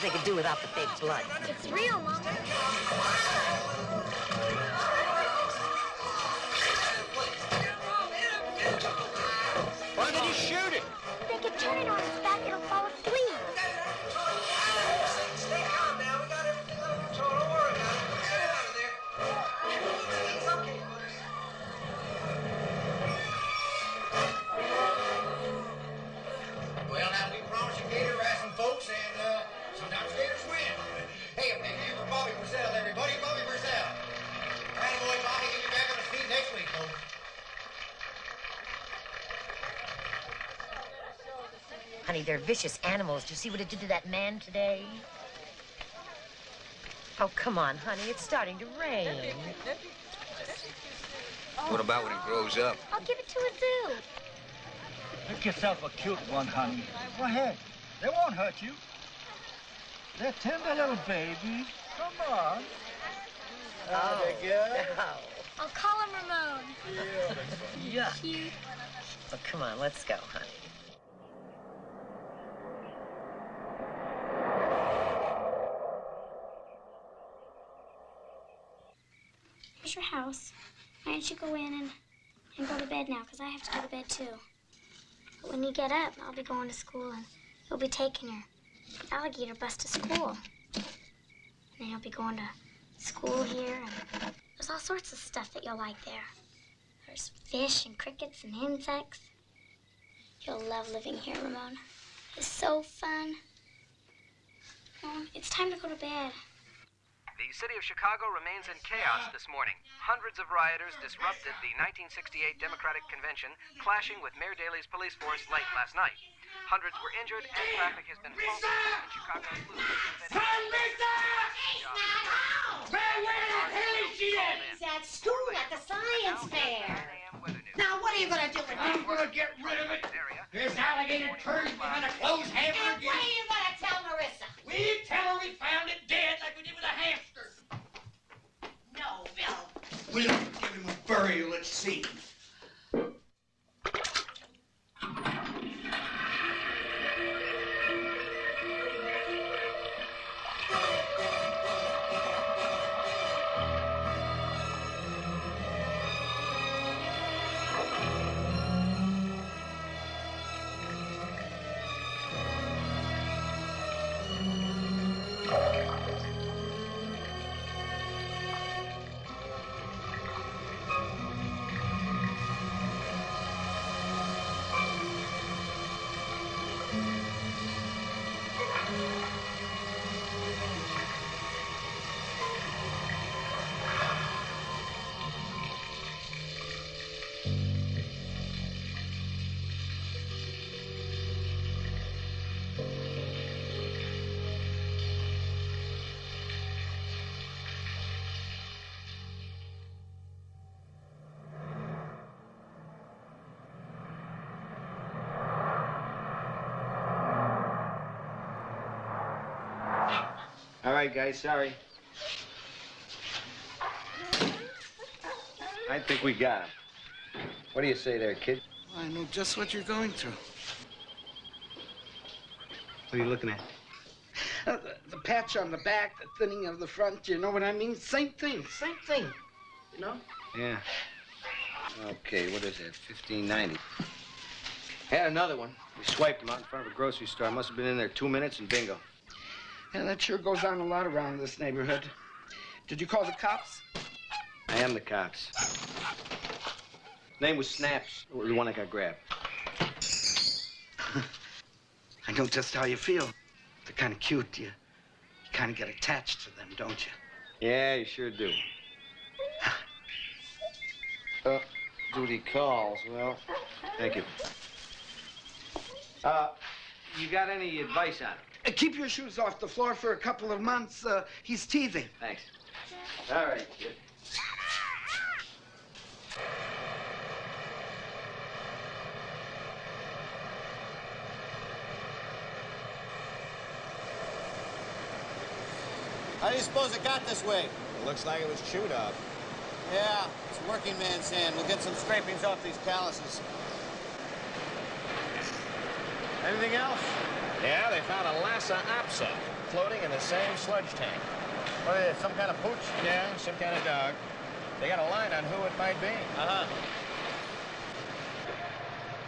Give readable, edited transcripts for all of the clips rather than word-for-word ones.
they could do without the fake blood. It's real, Mama. Why did he shoot it? They could turn it on its back and it'll fall asleep. Stay calm now. We got everything under control. Don't worry about it. Get out of there. It's okay, Lewis. Well, now we promised you gator wrestling, folks, and sometimes gators win. Hey, a big hand for Bobby Purcell, everybody. Bobby Purcell. Attaboy, Bobby. He'll be back on his feet next week, folks. Honey, they're vicious animals. Did you see what it did to that man today? Oh, come on, honey. It's starting to rain. What about when it grows up? I'll give it to a zoo. Pick yourself a cute one, honey. Go ahead. They won't hurt you. They're tender little babies. Come on. Oh, they're good. No. I'll call him Ramon. Yeah. Cute. Oh, come on. Let's go, honey. Here's your house. Why don't you go in and go to bed now, because I have to go to bed, too. But when you get up, I'll be going to school, and you'll be taking your alligator bus to school. And then you'll be going to school here, and there's all sorts of stuff that you'll like there. There's fish and crickets and insects. You'll love living here, Ramona. It's so fun. Mom, it's time to go to bed. The city of Chicago remains in chaos this morning. Hundreds of rioters disrupted the 1968 Democratic Convention, clashing with Mayor Daley's police force late last night. Hundreds were injured and traffic has been halted in Chicago's Lewis Teague. Where the hell is she at? He's at school at the science fair. Now, what are you going to do with it? I'm gonna get rid of it. This alligator turned behind a closed hammer And again. what are you going to tell Marissa? We tell her we found it dead like we did with a hamster. No, Bill. We'll give him a burial at sea. All right, guys, sorry. I think we got him. What do you say there, kid? I know just what you're going through. What are you looking at? The patch on the back, the thinning of the front, you know what I mean? Same thing, you know? Yeah. Okay, what is that? 1590. Had another one. We swiped him out in front of a grocery store. I must have been in there 2 minutes and bingo. Yeah, that sure goes on a lot around this neighborhood. Did you call the cops? I am the cops. Name was Snaps, the one that got grabbed. I know just how you feel. They're kind of cute. You kind of get attached to them, don't you? Yeah, you sure do. Duty calls. Well, thank you. You got any advice on it? Keep your shoes off the floor for a couple of months. He's teething. Thanks. All right, kid. How do you suppose it got this way? It looks like it was chewed up. Yeah, it's working man's hand. We'll get some scrapings off these calluses. Anything else? Yeah, they found a Lhasa apso floating in the same sludge tank. What is it, some kind of pooch? Yeah, some kind of dog. They got a line on who it might be. Uh-huh.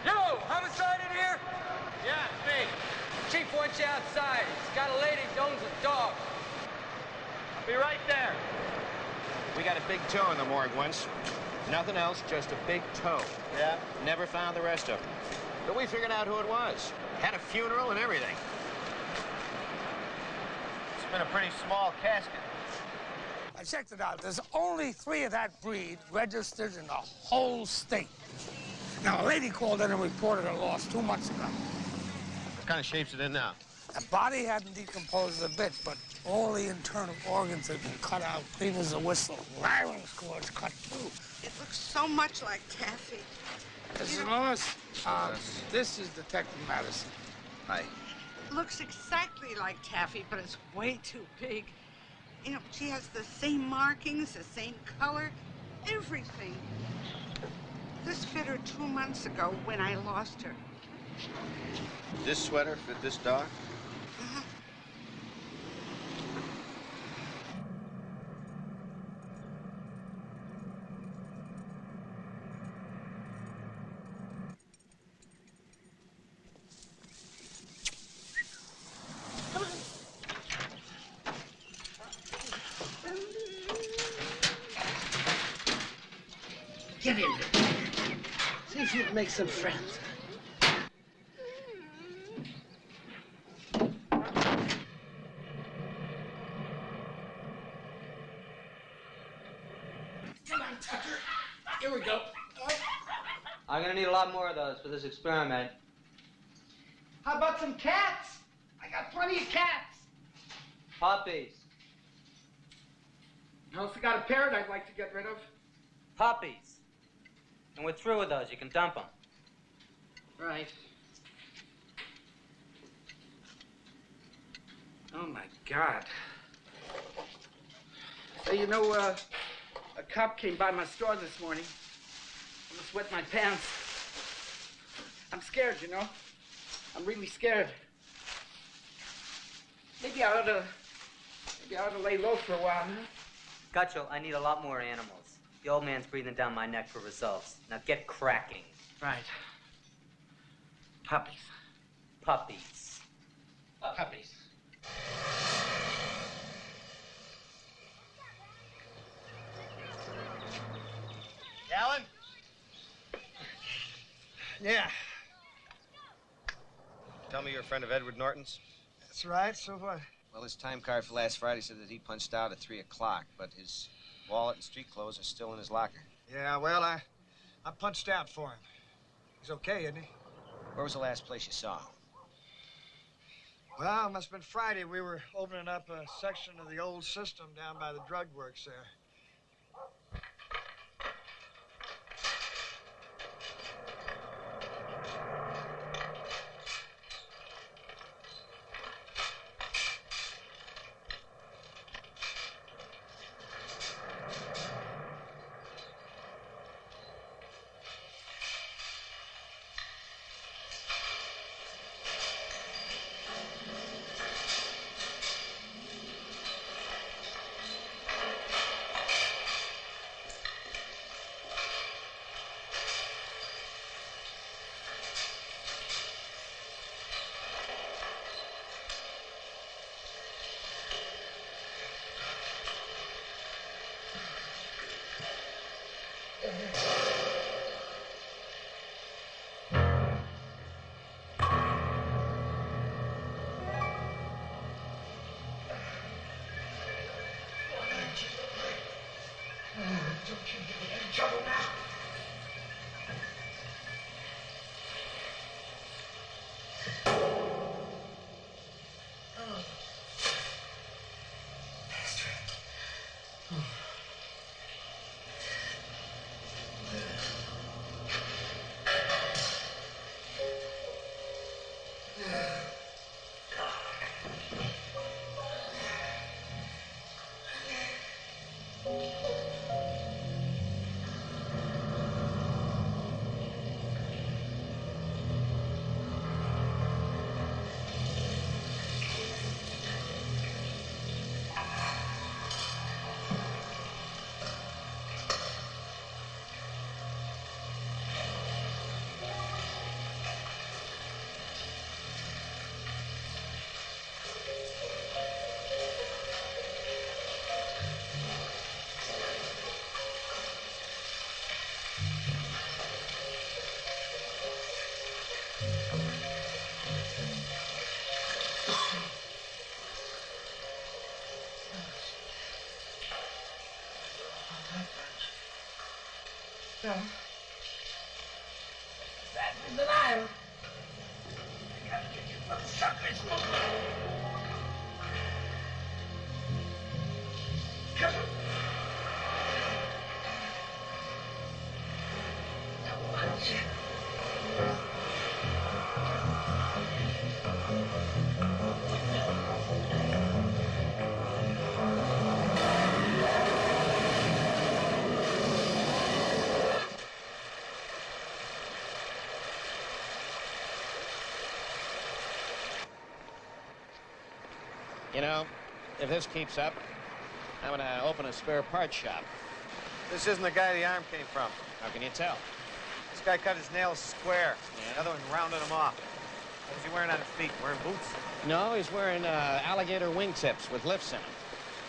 Yo, homicide in here? Yeah, it's me. Chief wants you outside. He's got a lady that owns a dog. I'll be right there. We got a big toe in the morgue once. Nothing else, just a big toe. Yeah? Never found the rest of them. But we figured out who it was. Had a funeral and everything. It's been a pretty small casket. I checked it out. There's only 3 of that breed registered in the whole state. Now, a lady called in and reported a loss 2 months ago. What kind of shape's it in now? The body hadn't decomposed a bit, but all the internal organs had been cut out, clean as a whistle. Larynx cords cut through. It looks so much like Taffy. This is Lois. This is Detective Madison. Hi. It looks exactly like Taffy, but it's way too big. You know, she has the same markings, the same color, everything. This fit her 2 months ago when I lost her. This sweater fit this dog? Get in here. See if you can make some friends. Come on, Tucker. Here we go. I'm gonna need a lot more of those for this experiment. How about some cats? I got plenty of cats. Puppies. I also got a parrot I'd like to get rid of. Puppies. And we're through with those. You can dump them. Right. Oh, my God. Hey, you know, a cop came by my store this morning. Almost wet my pants. I'm scared, you know. I'm really scared. Maybe I ought to lay low for a while, huh? Gutchell, I need a lot more animals. The old man's breathing down my neck for results. Now get cracking. Right. Puppies. Puppies. Puppies. Alan? Yeah. Tell me you're a friend of Edward Norton's? That's right, so what? Well, his time card for last Friday said that he punched out at 3 o'clock, but his wallet and street clothes are still in his locker. Yeah, well, I punched out for him. He's okay, isn't he? Where was the last place you saw him? Well, it must have been Friday. We were opening up a section of the old system down by the drug works there. No. That is an island. I gotta get you little suckers. Come on. Now watch. You know, if this keeps up, I'm gonna open a spare parts shop. This isn't the guy the arm came from. How can you tell? This guy cut his nails square. Yeah. The other one rounded them off. What was he wearing on his feet? Wearing boots? No, he's wearing alligator wingtips with lifts in them.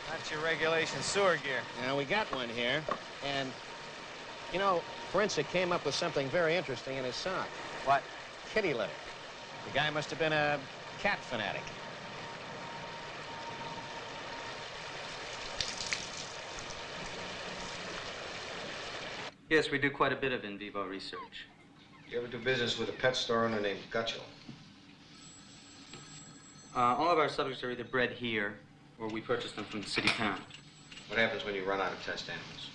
That's your regulation sewer gear. Now, we got one here, and, you know, Forensic came up with something very interesting in his sock. What? Kitty litter. The guy must have been a cat fanatic. Yes, we do quite a bit of in vivo research. You ever do business with a pet store owner named Gutchell? All of our subjects are either bred here or we purchase them from the city town. What happens when you run out of test animals?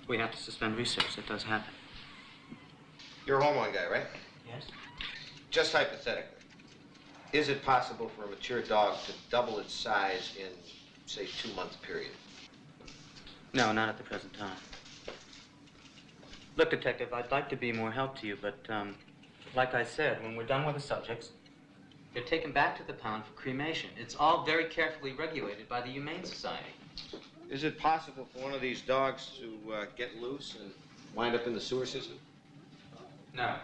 We have to suspend research. That does happen. You're a hormone guy, right? Yes. Just hypothetically, is it possible for a mature dog to double its size in, say, 2-month period? No, not at the present time. Look, Detective, I'd like to be more help to you, but like I said, when we're done with the subjects, they're taken back to the pound for cremation. It's all very carefully regulated by the Humane Society. Is it possible for one of these dogs to get loose and wind up in the sewer system? No.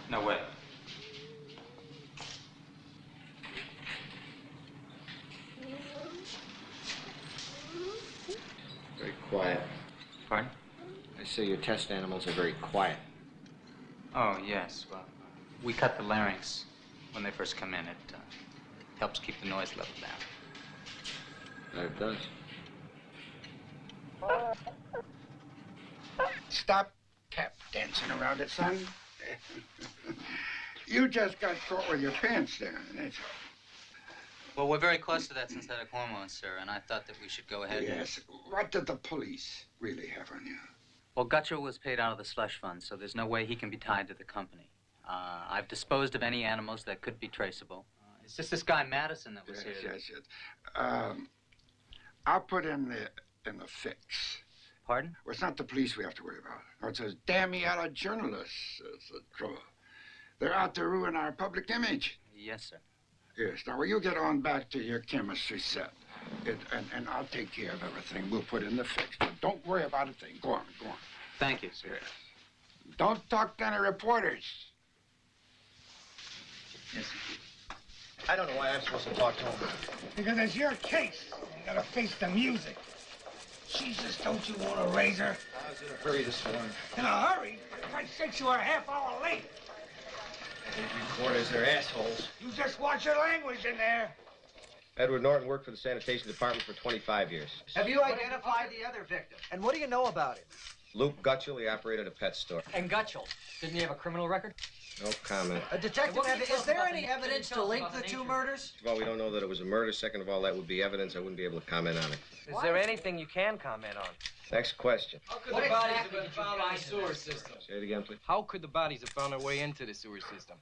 No way. Very quiet. Pardon? I say your test animals are very quiet. Oh, yes. Well, we cut the larynx when they first come in. It helps keep the noise level down. It does. Stop tap dancing around it, son. You just got caught with your pants down. That's Well, we're very close to that synthetic hormone, sir, and I thought that we should go ahead. Yes. What did the police really have on you? Well, Gutchell was paid out of the slush fund, so there's no way he can be tied to the company. I've disposed of any animals that could be traceable. It's just this guy Madison that was here. Yes. I'll put in the fix. Pardon? Well, it's not the police we have to worry about. No, it's those damn yellow journalists. That's the trouble. They're out to ruin our public image. Yes, sir. Yes. Now, will you get on back to your chemistry set? And I'll take care of everything. We'll put in the fix. Don't worry about a thing. Go on. Thank you, sir. Yes. Don't talk to any reporters. Yes, I don't know why I'm supposed to talk to him. Because it's your case. You gotta face the music. Jesus, don't you want a razor? I was in a hurry this morning. In a hurry? For Christ's sake, you were a half hour late. These reporters, they're assholes. You just watch your language in there. Edward Norton worked for the sanitation department for 25 years. Have you identified the other victim? And what do you know about him? Luke Gutchell, he operated a pet store. And Gutchell, didn't he have a criminal record? No comment. Detective, is there any evidence to link the two murders? First of all, we don't know that it was a murder. Second of all, that would be evidence. I wouldn't be able to comment on it. Is there anything you can comment on? Next question. How could the bodies have been found in the sewer system? Say it again, please. How could the bodies have found their way into the sewer system?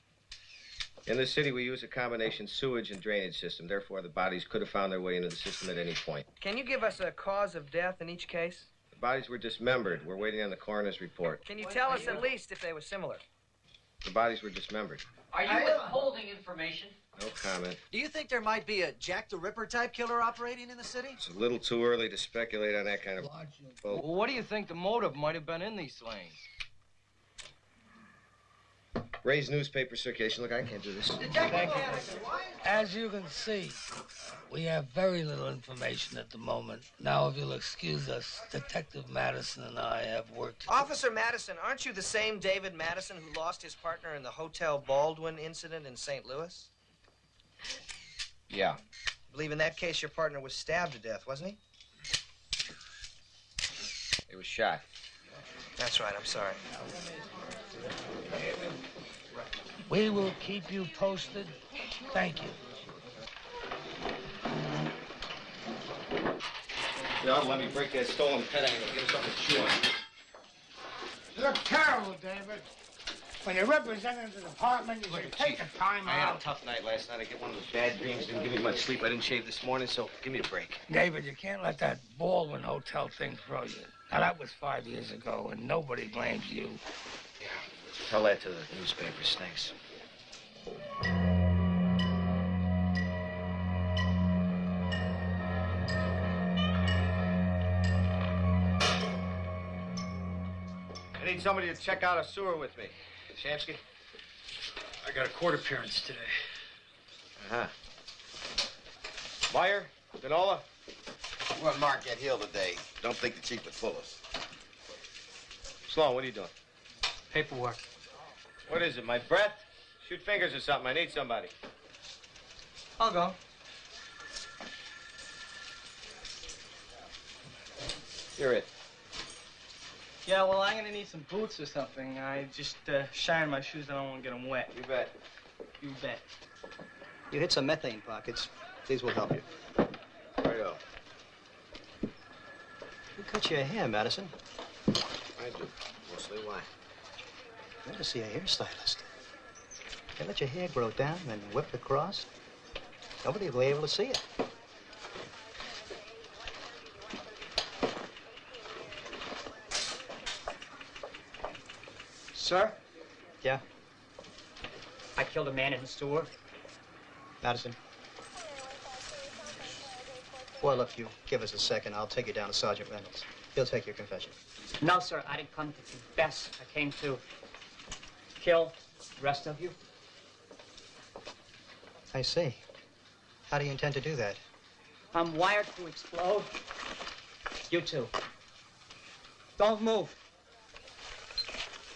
In this city, we use a combination sewage and drainage system. Therefore, the bodies could have found their way into the system at any point. Can you give us a cause of death in each case? The bodies were dismembered. We're waiting on the coroner's report. Can you tell us at least if they were similar? The bodies were dismembered. Are you withholding information? No comment. Do you think there might be a Jack the Ripper type killer operating in the city? It's a little too early to speculate on that kind of... Well, what do you think the motive might have been in these slayings? Raise newspaper circulation. Look, I can't do this. As you can see, we have very little information at the moment. Now, if you'll excuse us, Detective Madison and I have work to do. Officer Madison, aren't you the same David Madison who lost his partner in the Hotel Baldwin incident in St. Louis? Yeah. I believe in that case your partner was stabbed to death, wasn't he? He was shot. That's right, I'm sorry. We will keep you posted. Thank you. You ought to let me break that stolen pet angle. Give us something to chew on. You look terrible, David. When you're representing the department, you should take the time I had a out. tough night last night. I get one of those bad dreams. Didn't give me much sleep. I didn't shave this morning, so give me a break. David, you can't let that Baldwin Hotel thing throw you. Now, that was 5 years ago, and nobody blames you. Yeah. Tell that to the newspapers. Thanks. I need somebody to check out a sewer with me. Shamsky? I got a court appearance today. Uh-huh. Meyer? Denola? Well, Mark, get healed today. Don't think the chief would fool us. Sloan, what are you doing? Paperwork. What is it, my breath? Shoot fingers or something. I need somebody. I'll go. You're it. Yeah, well, I'm gonna need some boots or something. I just shine my shoes. I don't want to get them wet. You bet. You bet. You hit some methane pockets. These will help you. Righto. You cut your hair, Madison. I do. Mostly. Why? You ought to see a hairstylist. They let your hair grow down and whip across. Nobody will be able to see it. Sir? Yeah? I killed a man in the sewer. Madison? Well, if you give us a second, I'll take you down to Sergeant Reynolds. He'll take your confession. No, sir, I didn't come to confess. I came to kill the rest of you. I see. How do you intend to do that? I'm wired to explode. You too. Don't move.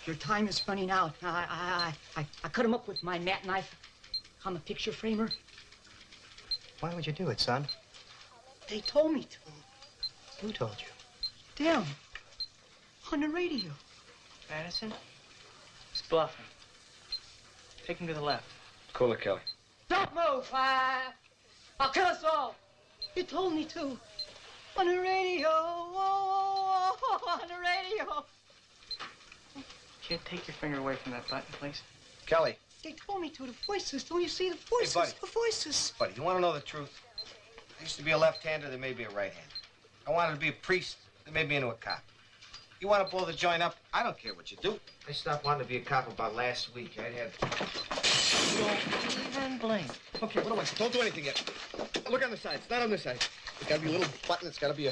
Your time is running out. I cut him up with my mat knife. I'm a picture framer. Why would you do it, son? They told me to. Who told you? Them. On the radio. Madison? He's bluffing. Take him to the left. Cool it, Kelly. Don't move. I'll kill us all. You told me to. On the radio. On the radio. Kid, take your finger away from that button, please. Kelly. They told me to. The voices. Don't you see the voices? Hey, buddy. The voices. Buddy, you want to know the truth? I used to be a left-hander. There may be a right-hander. I wanted to be a priest. They made me into a cop. You want to blow the joint up? I don't care what you do. I stopped wanting to be a cop about last week. I had... Don't even blink. Okay, what do I say? Don't do anything yet. Look on the side. It's not on this side. It's got to be a little button. It's got to be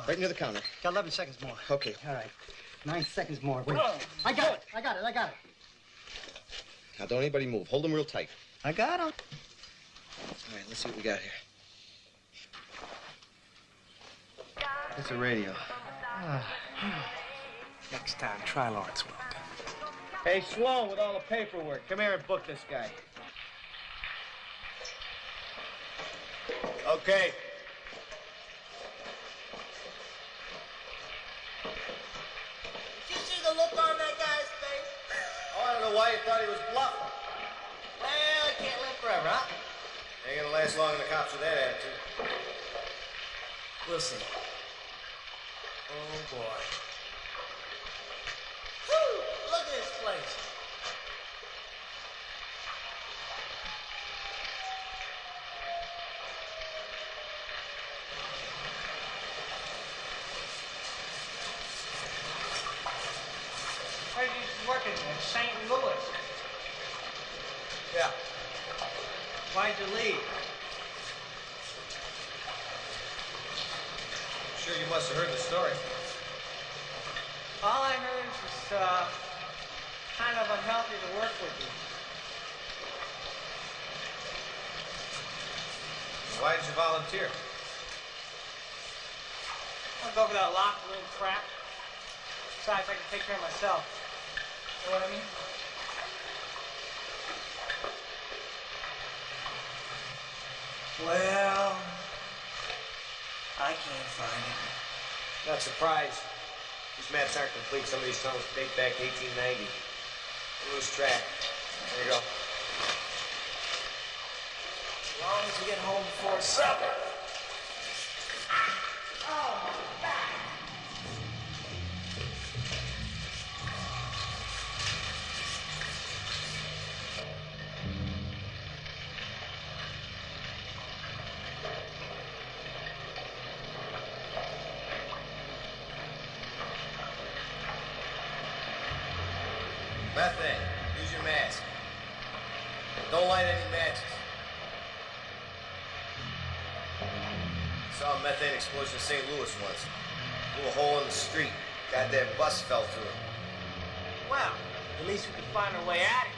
right near the counter. Got 11 seconds more. Okay. All right. 9 seconds more. Wait. Oh. I got it. I got it. I got it. Now, don't anybody move. Hold them real tight. I got him. All right, let's see what we got here. It's a radio. Next time, try Lawrence Welk. Hey, Sloan, with all the paperwork, come here and book this guy. Okay. Did you see the look on that guy's face? Oh, I don't know why you thought he was bluffing. Well, it can't live forever, huh? Ain't gonna last long in the cops with that attitude. We'll see. Oh, boy. Whew! Look at this place. Where did you work in St. Louis? Yeah. Why'd you leave? Sure you must have heard the story. All I heard is it's kind of unhealthy to work with you. Why did you volunteer? I'll go for that locked room crap. Besides, I can take care of myself. You know what I mean? Well, I can't find it. Not surprised. These maps aren't complete. Some of these tunnels date back to 1890. Lose track. There you go. As long as we get home before supper. Oh, my back. Methane. Use your mask. Don't light any matches. Saw a methane explosion in St. Louis once. Blew a hole in the street. Goddamn bus fell through it. Well, at least we can find our way out of here.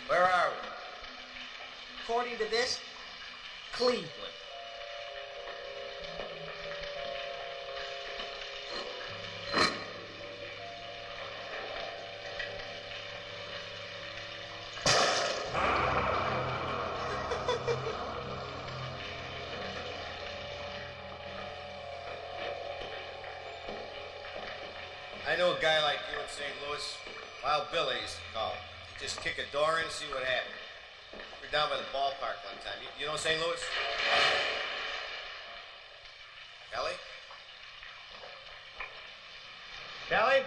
Where are we? According to this, Cleveland. I know a guy like you in St. Louis. Wild Billy used to call him. He'd just kick a door in and see what happened. We were down by the ballpark one time. You know St. Louis? Kelly? Kelly?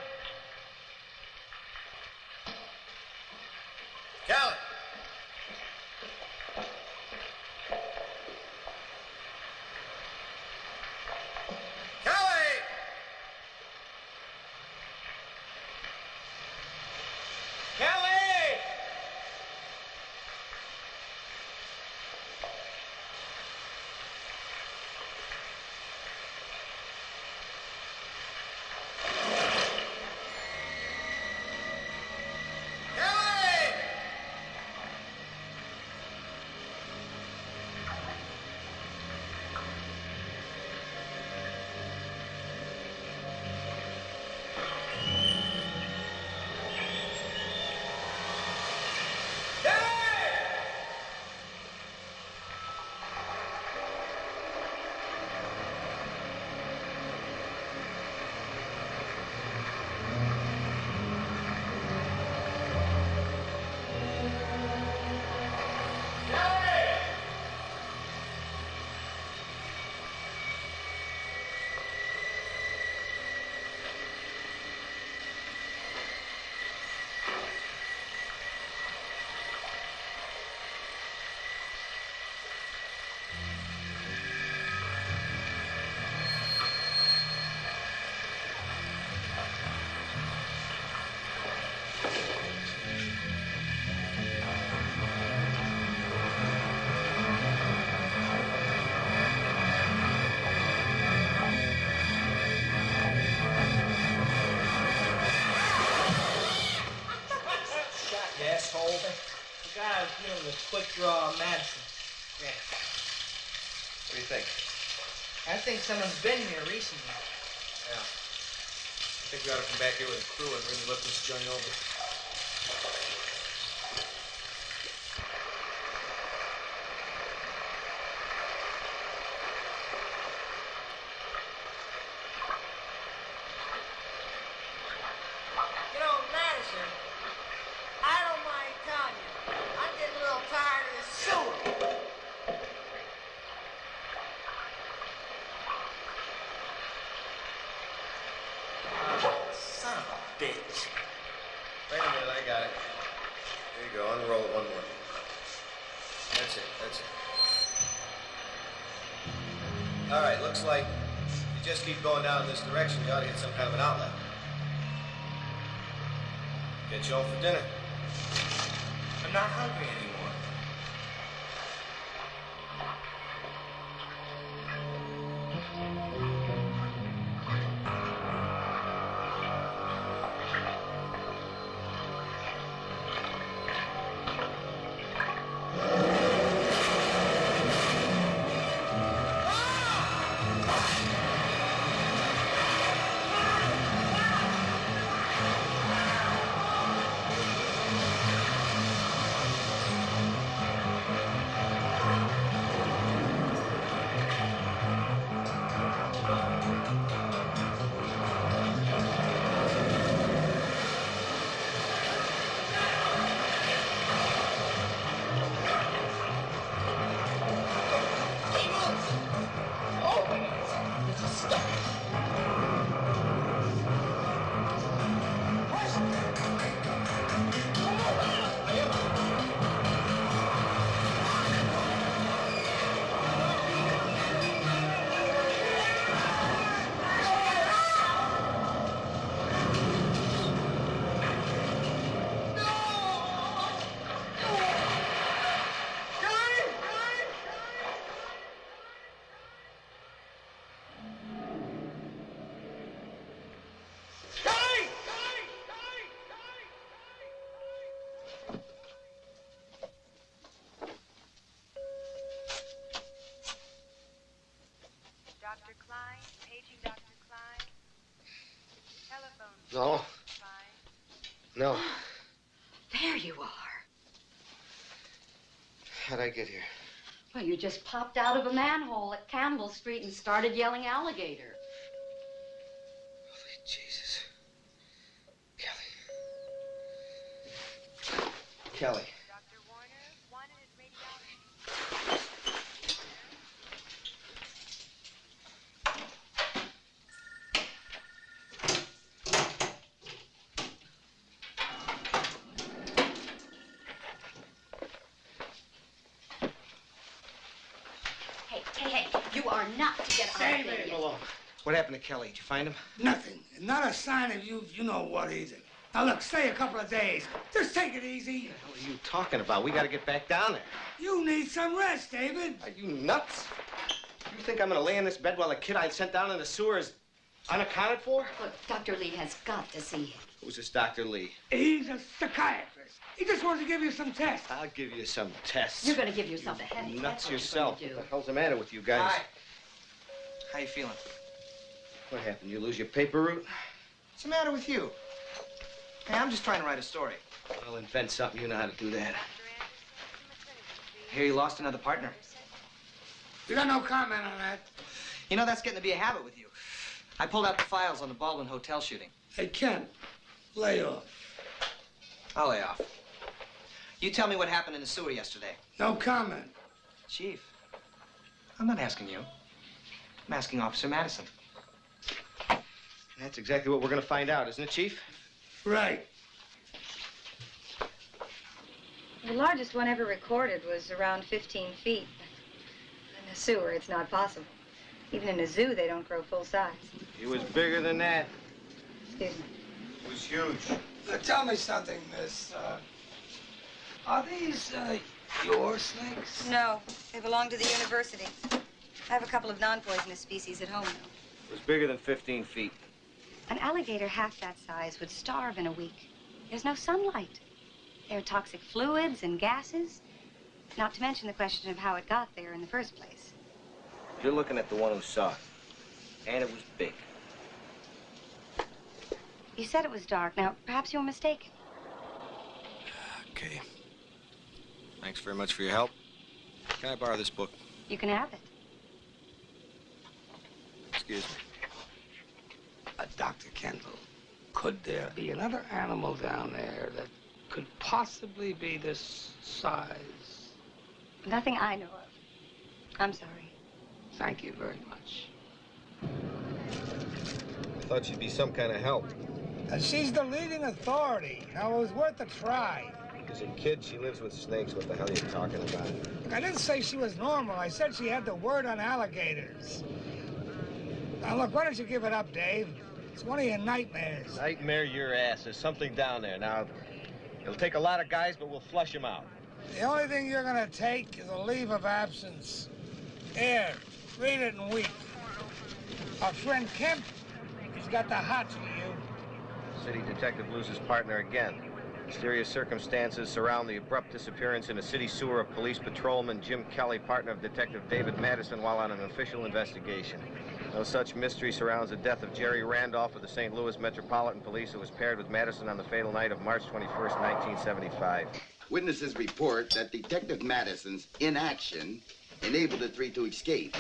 Kelly! Kelly! Kelly! The guy was doing the quick draw on Madison. Yeah. What do you think? I think someone's been here recently. Yeah. I think we ought to come back here with a crew and really look this joint over. You know, Madison, I don't mind telling you, I'm getting a little tired of this sewer. Son of a bitch. Wait a minute, I got it. There you go, unroll it one more. That's it, that's it. All right, looks like if you just keep going down in this direction, you ought to hit some kind of an outlet. Get you home for dinner. I'm not hungry anymore. No. There you are. How'd I get here? Well, you just popped out of a manhole at Campbell Street and started yelling alligator. Holy Jesus. Kelly. Hey, you are not to get out of there. What happened to Kelly? Did you find him? Nothing. Not a sign of you know what either. Now look, stay a couple of days. Just take it easy. What the hell are you talking about? We gotta get back down there. You need some rest, David. Are you nuts? You think I'm gonna lay in this bed while the kid I sent down in the sewer is unaccounted for? Look, Dr. Lee has got to see him. Who's this Dr. Lee? He's a psychiatrist. He just wants to give you some tests. I'll give you some tests. You're going to give yourself a headache. Nuts That's yourself. What What the hell's the matter with you guys? Hi. How you feeling? What happened? You lose your paper route? What's the matter with you? Hey, I'm just trying to write a story. I'll invent something. You know how to do that. Hear you lost another partner. You got no comment on that? You know, that's getting to be a habit with you. I pulled out the files on the Baldwin Hotel shooting. Hey, Ken, lay off. I'll lay off. You tell me what happened in the sewer yesterday. No comment. Chief, I'm not asking you. I'm asking Officer Madison. That's exactly what we're gonna find out, isn't it, Chief? Right. The largest one ever recorded was around 15 feet. In a sewer, it's not possible. Even in a zoo, they don't grow full size. He was bigger than that. Excuse me. It was huge. Now, tell me something, miss. Are these, your snakes? No, they belong to the university. I have a couple of non-poisonous species at home, though. It was bigger than 15 feet. An alligator half that size would starve in a week. There's no sunlight. There are toxic fluids and gases, not to mention the question of how it got there in the first place. You're looking at the one who saw it. And it was big. You said it was dark. Now, perhaps you were mistaken. Okay. Thanks very much for your help. Can I borrow this book? You can have it. Excuse me. Dr. Kendall, could there be another animal down there that could possibly be this size? Nothing I know of. I'm sorry. Thank you very much. I thought she'd be some kind of help. And she's the leading authority. Now, it was worth a try. As a kid, she lives with snakes. What the hell are you talking about? Look, I didn't say she was normal. I said she had the word on alligators. Now, look, why don't you give it up, Dave? It's one of your nightmares. Nightmare your ass. There's something down there. Now, it'll take a lot of guys, but we'll flush them out. The only thing you're gonna take is a leave of absence. Here, read it and weep. Our friend Kemp, he's got the hots for you. City detective loses partner again. Mysterious circumstances surround the abrupt disappearance in a city sewer of police patrolman Jim Kelly, partner of Detective David Madison, while on an official investigation. No such mystery surrounds the death of Jerry Randolph of the St. Louis Metropolitan Police, who was paired with Madison on the fatal night of March 21st, 1975. Witnesses report that Detective Madison's inaction enabled the three to escape,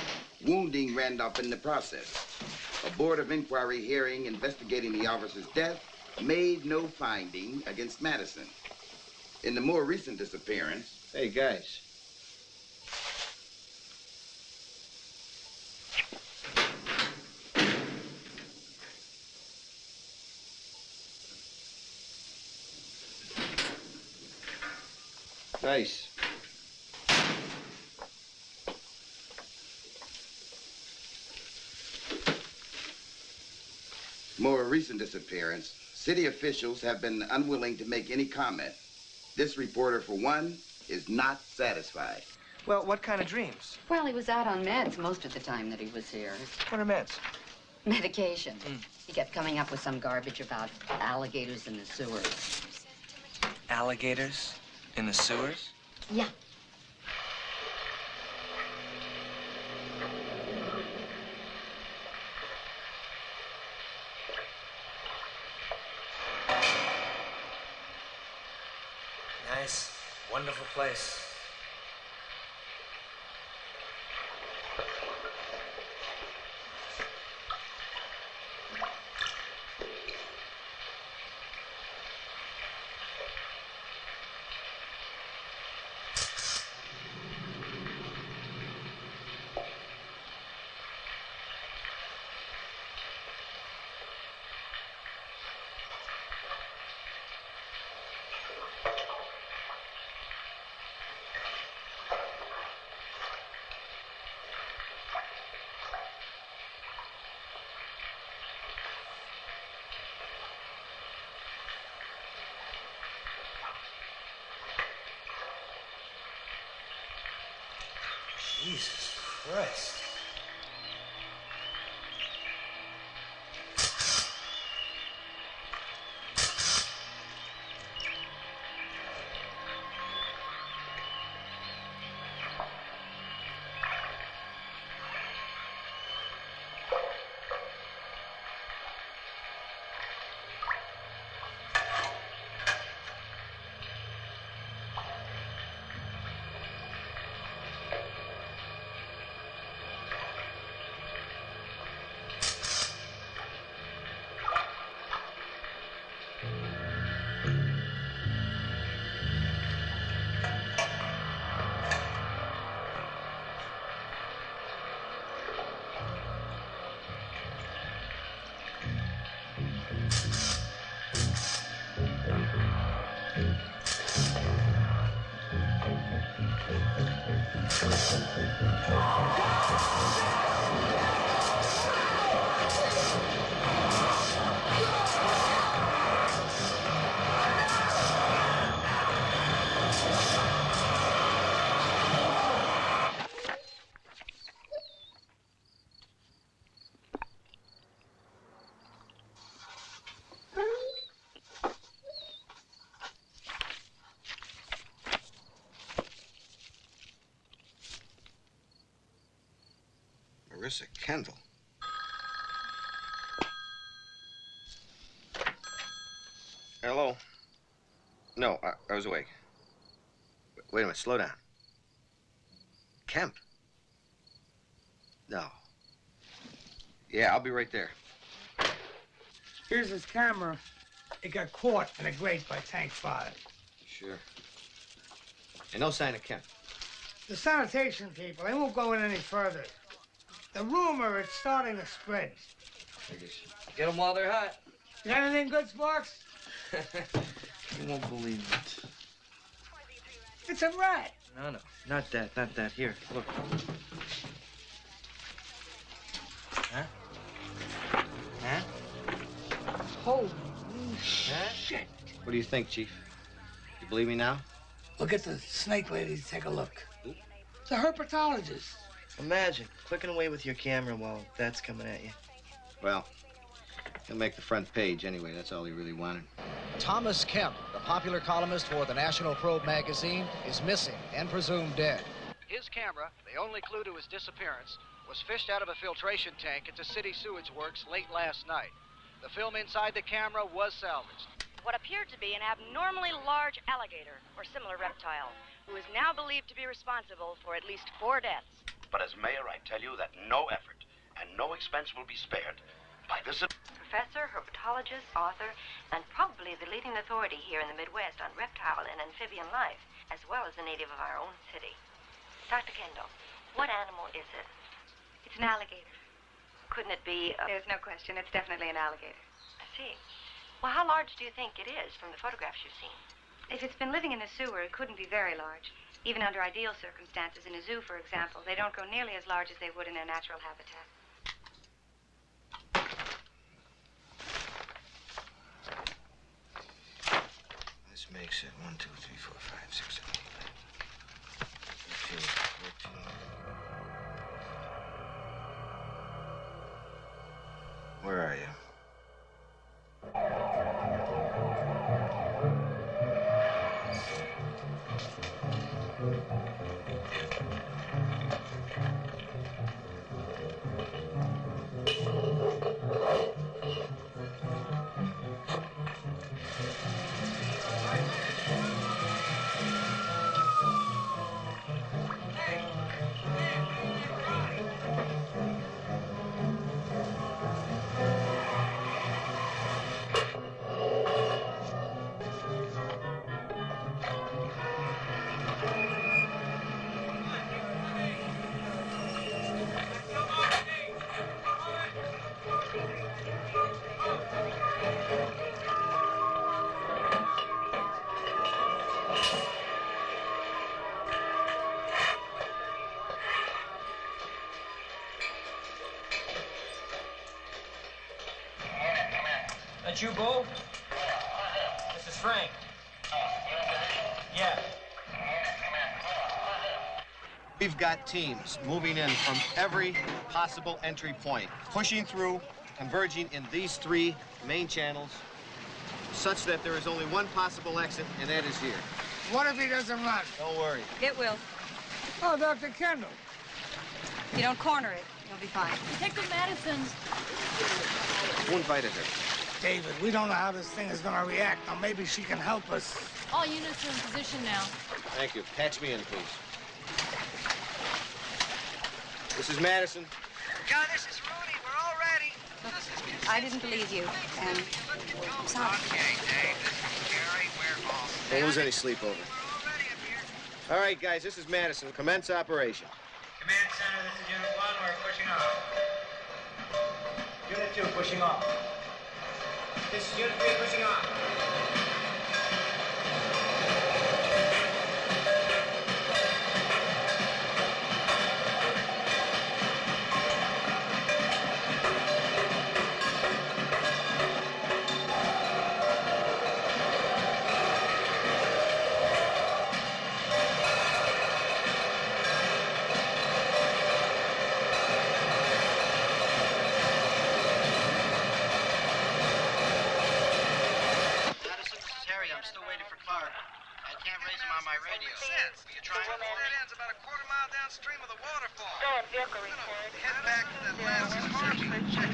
wounding Randolph in the process. A board of inquiry hearing investigating the officer's death made no finding against Madison. In the more recent disappearance... Hey, guys. Nice. More recent disappearance, city officials have been unwilling to make any comment. This reporter, for one, is not satisfied. Well, what kind of dreams? Well, he was out on meds most of the time that he was here. What are meds? Medication. He kept coming up with some garbage about alligators in the sewers. Alligators in the sewers? Yeah. Nice, wonderful place. Jesus Christ. Marissa Kendall. Hello? No, I was awake. Wait a minute, slow down. Kemp? No. Yeah, I'll be right there. Here's his camera. It got caught in a grate by tank fire. Sure. And no sign of Kemp. The sanitation people, they won't go in any further. The rumor is starting to spread. Get them while they're hot. You got anything good, Sparks? You won't believe it. It's a rat. No, not that. Here, look. Huh? Huh? Holy shit. What do you think, Chief? You believe me now? Look at the snake lady. Take a look. It's a herpetologist. Imagine clicking away with your camera while that's coming at you. Well, he'll make the front page anyway. That's all he really wanted. Thomas Kemp, the popular columnist for the National Probe magazine, is missing and presumed dead. His camera, the only clue to his disappearance, was fished out of a filtration tank at the city sewage works late last night. The film inside the camera was salvaged. What appeared to be an abnormally large alligator or similar reptile, who is now believed to be responsible for at least 4 deaths. But as mayor, I tell you that no effort and no expense will be spared by this... Professor, herpetologist, author, and probably the leading authority here in the Midwest on reptile and amphibian life, as well as a native of our own city. Dr. Kendall, what animal is it? It's an alligator. Couldn't it be... There's no question. It's definitely an alligator. I see. Well, how large do you think it is from the photographs you've seen? If it's been living in a sewer, it couldn't be very large. Even under ideal circumstances, in a zoo, for example, they don't grow nearly as large as they would in their natural habitat. This makes it 1, 2, 3, 4, 5, 6, 7, 8, 13, 14. Where are you? That you, Bo? This is Frank. Yeah. We've got teams moving in from every possible entry point, pushing through, converging in these three main channels, such that there is only one possible exit, and that is here. What if he doesn't run? Don't worry. It will. Oh, Dr. Kendall. If you don't corner it, you'll be fine. Detective Madison. Who invited her? David, we don't know how this thing is going to react. Now, maybe she can help us. All units are in position now. Thank you. Patch me in, please. This is Madison. Yeah, this is Rooney. We're all ready. I didn't believe you, and I'm sorry. Okay, Dave, this is Jerry. We're all Don't lose any sleep over. All right, guys, this is Madison. Commence operation. Command Center, this is Unit 1. We're pushing off. Unit 2, pushing off. This is Unit 3, pushing off.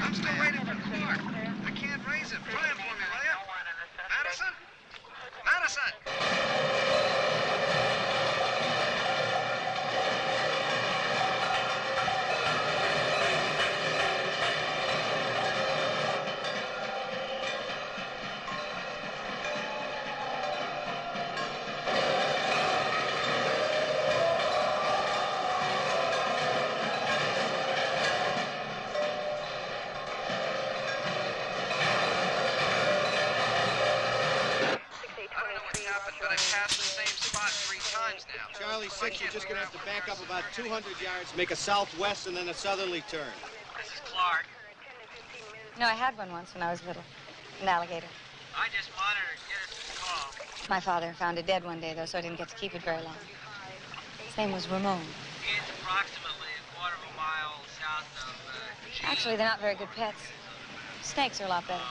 I'm still waiting for Clark. I can't raise it. Try it for me, will you? Madison? Madison! Charlie 6, you're just going to have to back up about 200 yards, make a southwest and then a southerly turn. This is Clark. No, I had one once when I was little. An alligator. I just monitored to get us to call. My father found it dead one day, though, so I didn't get to keep it very long. His name was Ramon. It's approximately a quarter of a mile south of... Actually, they're not very good pets. Snakes are a lot better.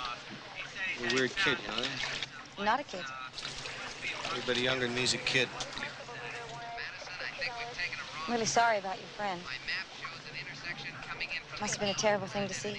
You're a weird kid, you know? Not a kid. Everybody younger than me's a kid. I'm really sorry about your friend. Must have been a terrible thing to see.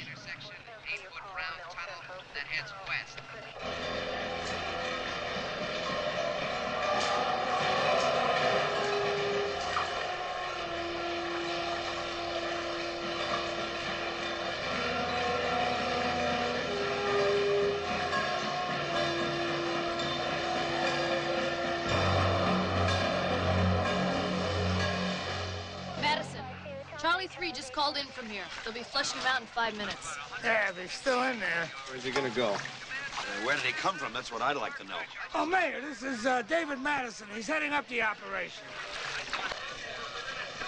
Charlie 3 just called in from here. They'll be flushing him out in 5 minutes. Yeah, they're still in there. Where's he gonna go? Where did he come from? That's what I'd like to know. Oh, Mayor, this is David Madison. He's heading up the operation.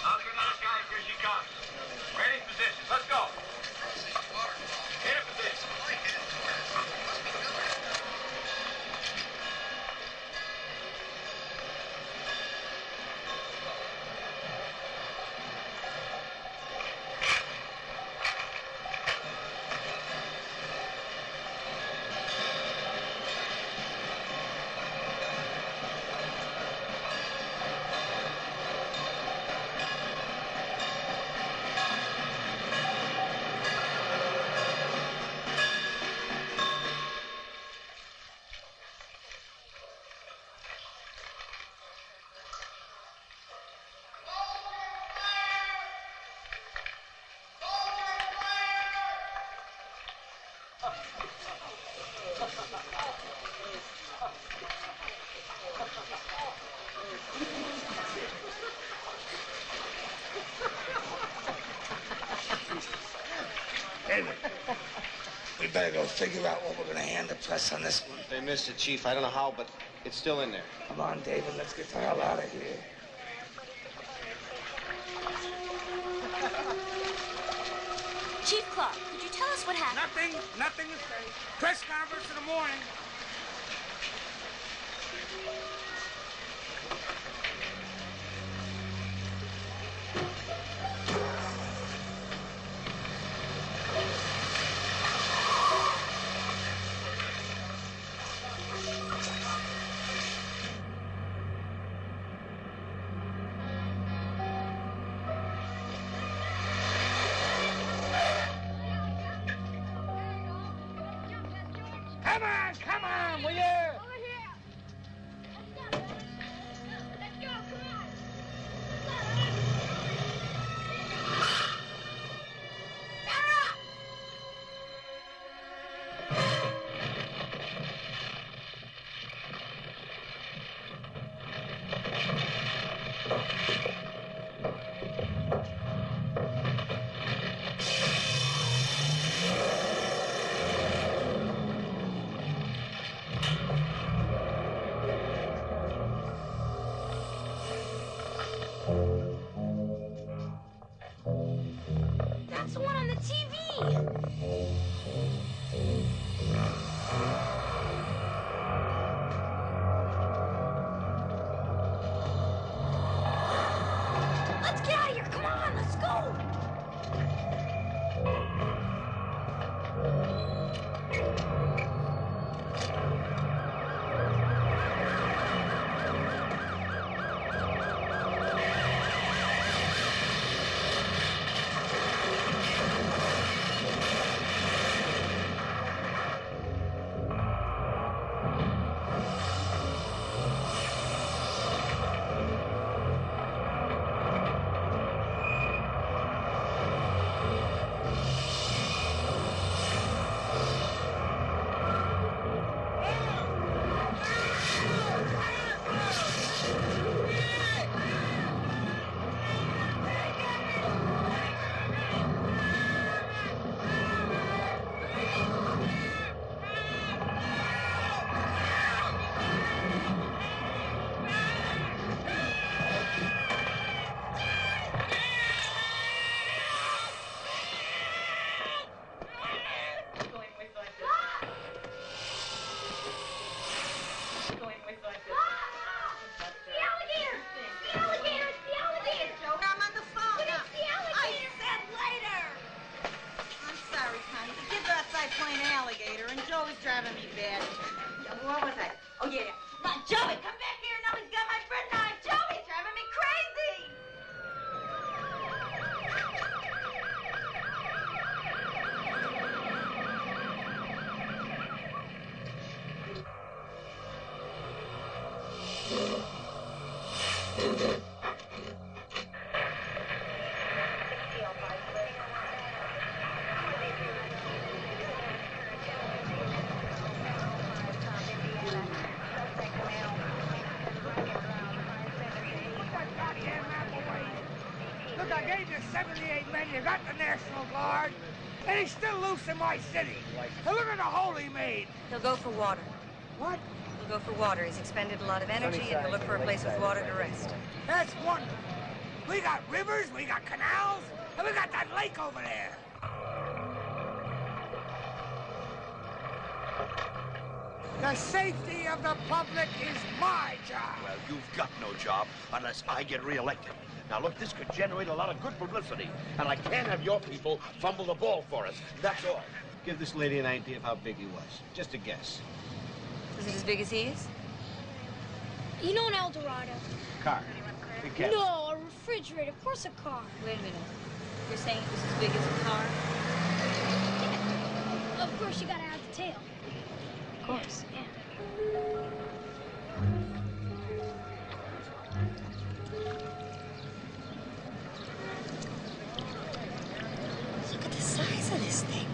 I'll get on guys, here she comes. Ready position. Let's go. Get in position. David, we better go figure out what we're going to hand the press on this one. They missed it, Chief. I don't know how, but it's still in there. Come on, David, let's get the hell out of here. Chief Clark, could you tell us what happened? Nothing to say. Press conference in the morning. Come on, will you? Over here. Let's go, come on. That's the one on the TV. Let's get out of here. Come on, let's go. Playing Alligator, and Joey's driving me bad. What was I? Oh, yeah. Now, Joey, come back here. Now he's got my bread knife. Joey's driving me crazy. Look, I gave you 78 men, you got the National Guard, and he's still loose in my city. And look at the hole he made. He'll go for water. What? He'll go for water. He's expended a lot of energy, and he'll look for a place with water to rest. That's wonderful. We got rivers, we got canals, and we got that lake over there. The safety of the public is my job. Well, you've got no job unless I get reelected. Now, look, this could generate a lot of good publicity, and I can't have your people fumble the ball for us. That's all. Give this lady an idea of how big he was. Just a guess. Is it as big as he is? You know an El Dorado? Car. Big cat. No, a refrigerator. Of course a car. Wait a minute. You're saying it was as big as a car? Yeah. Of course you gotta have the tail. Of course. Yeah. Look at the size of this thing.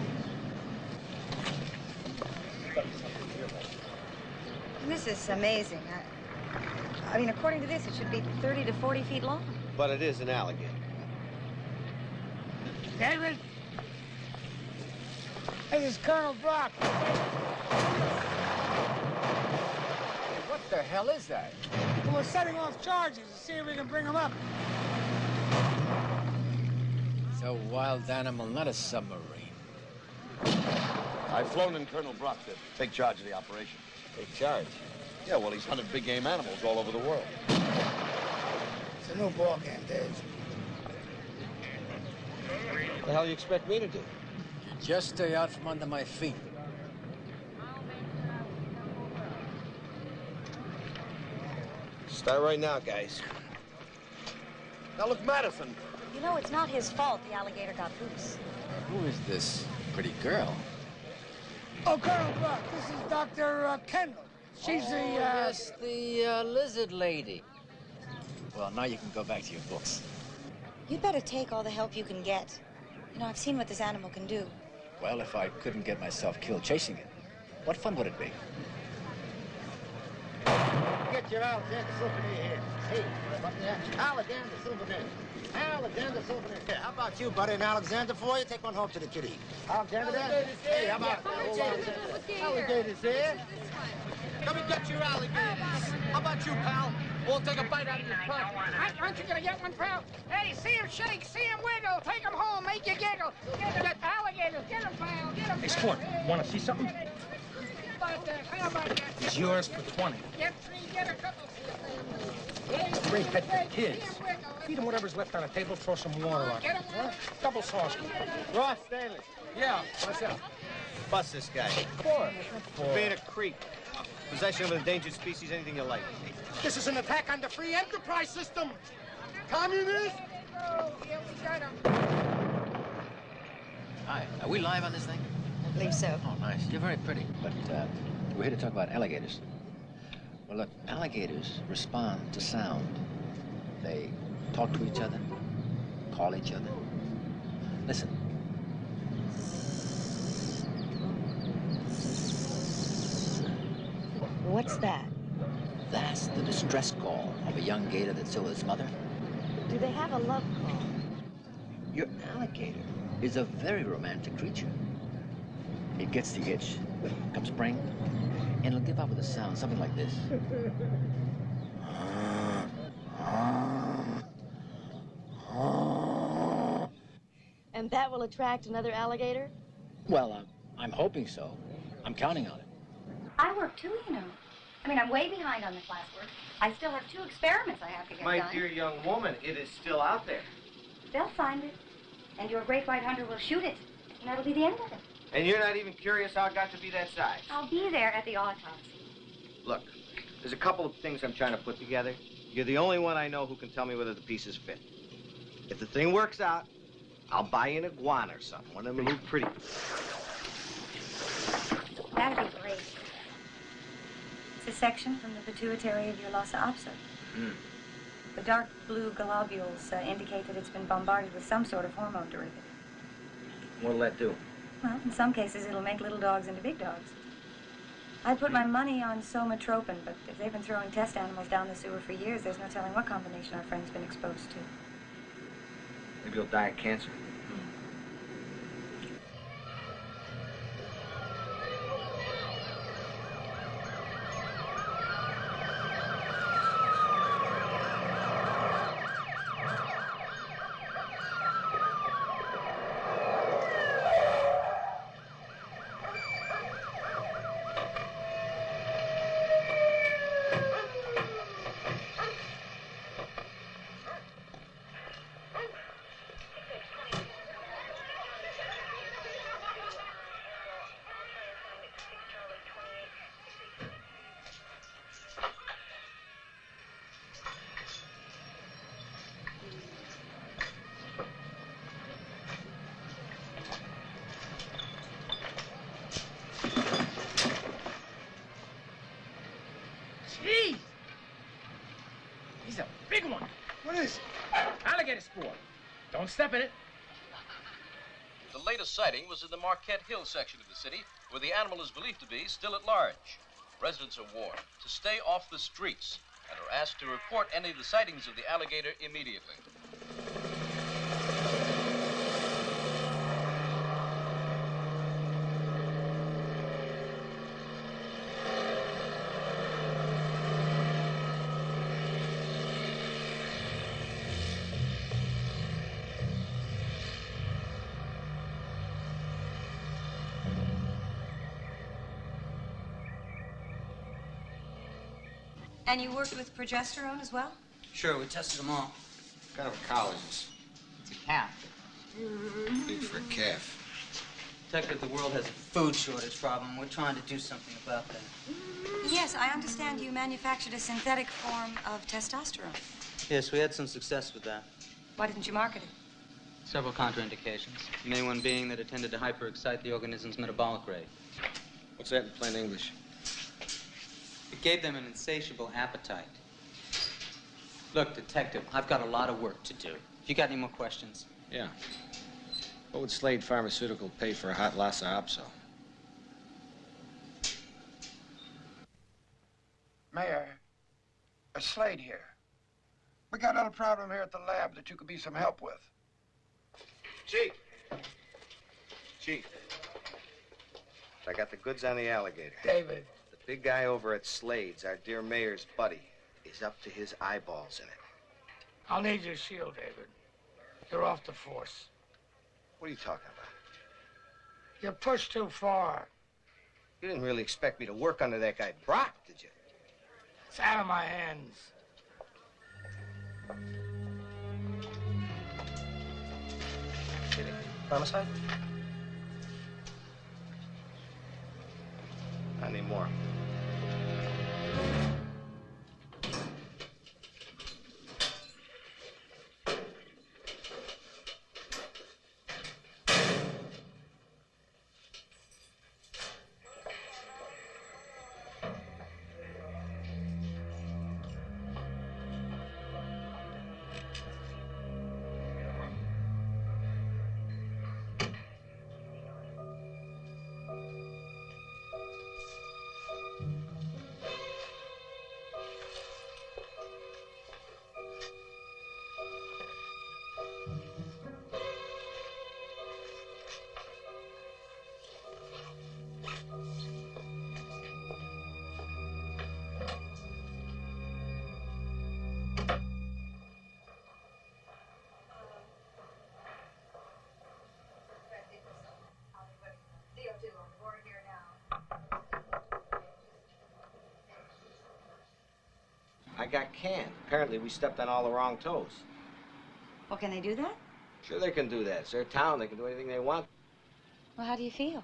This is amazing. I mean, according to this, it should be 30 to 40 feet long. But it is an alligator. David? This is Colonel Brock. What the hell is that? Well, we're setting off charges to see if we can bring him up. It's a wild animal, not a submarine. I've flown in Colonel Brock to take charge of the operation. Take charge? Yeah, well, he's hunted big game animals all over the world. It's a new ball game, Dave. What the hell you expect me to do? You just stay out from under my feet. Start right now, guys. Now look, Madison. You know, it's not his fault the alligator got loose. Who is this pretty girl? Oh, Colonel Brock, this is Dr. Kendall. She's Yes, the lizard lady. Well, now you can go back to your books. You'd better take all the help you can get. You know, I've seen what this animal can do. Well, if I couldn't get myself killed chasing it, what fun would it be? Get your Alexander souvenir here. Hey, Alexander souvenir. Alexander souvenir. Here, how about you, buddy? An Alexander for you? Take one home to the kitty. Alexander there? Hey, how about Alligator's here? Come and get your alligators. How about you, pal? We'll take a bite out of your pocket. Aren't you gonna get one, pal? Hey, see him shake, see him wiggle, take him home, make you giggle. Get alligators, get him, pal, get him. Hey, Sport, want to see something? How about that? It's yours for 20. Get 3, get a couple. Great pet for kids. Feed them whatever's left on the table, throw some water on it. Huh? Double sauce. Ross Stanley. Yeah, what's up? Bust this guy. For Being a creep. Possession of an endangered species, anything you like. This is an attack on the free enterprise system. Communist? Hi, are we live on this thing? I believe so. Oh, nice. You're very pretty. But we're here to talk about alligators. Well, look, alligators respond to sound. They talk to each other, call each other. Listen. What's that? That's the distress call of a young gator that's still with its mother. Do they have a love call? Your alligator is a very romantic creature. It gets the itch, come spring, and it'll give out with a sound, something like this. And that will attract another alligator? Well, I'm hoping so. I'm counting on it. I work too, you know. I mean, I'm way behind on the classwork. I still have 2 experiments I have to get My done. dear young woman, it is still out there. They'll find it, and your great white hunter will shoot it, and that'll be the end of it. And you're not even curious how it got to be that size? I'll be there at the autopsy. Look, there's a couple of things I'm trying to put together. You're the only one I know who can tell me whether the pieces fit. If the thing works out, I'll buy you an iguana or something, one of them little pretty. That'd be great. It's a section from the pituitary of your Lhasa Apso. The dark blue globules indicate that it's been bombarded with some sort of hormone derivative. What'll that do? Well, in some cases, it'll make little dogs into big dogs. I'd put my money on somatropin, but if they've been throwing test animals down the sewer for years, there's no telling what combination our friend's been exposed to. Maybe he'll die of cancer. Jeez! He's a big one. What is it? Alligator sport. Don't step in it. The latest sighting was in the Marquette Hill section of the city, where the animal is believed to be still at large. Residents are warned to stay off the streets and are asked to report any of the sightings of the alligator immediately. And you worked with progesterone as well? Sure, we tested them all. What kind of a cow is this? It's a calf. Big for a calf. Detective, the world has a food shortage problem. We're trying to do something about that. Yes, I understand you manufactured a synthetic form of testosterone. Yes, we had some success with that. Why didn't you market it? Several contraindications. The main one being that it tended to hyperexcite the organism's metabolic rate. What's that in plain English? It gave them an insatiable appetite. Look, Detective, I've got a lot of work to do. If you got any more questions? Yeah. What would Slade Pharmaceutical pay for a hot Lhasa Apso? Mayor, Slade here. We got a little problem here at the lab that you could be some help with. Chief. Chief. I got the goods on the Alligator. David. The big guy over at Slade's, our dear mayor's buddy, is up to his eyeballs in it. I'll need your shield, David. You're off the force. What are you talking about? You pushed too far. You didn't really expect me to work under that guy Brock, did you? It's out of my hands. Kidding. Homicide? Not anymore. I got canned. Apparently, we stepped on all the wrong toes. Well, can they do that? Sure they can do that. It's their town. They can do anything they want. Well, how do you feel?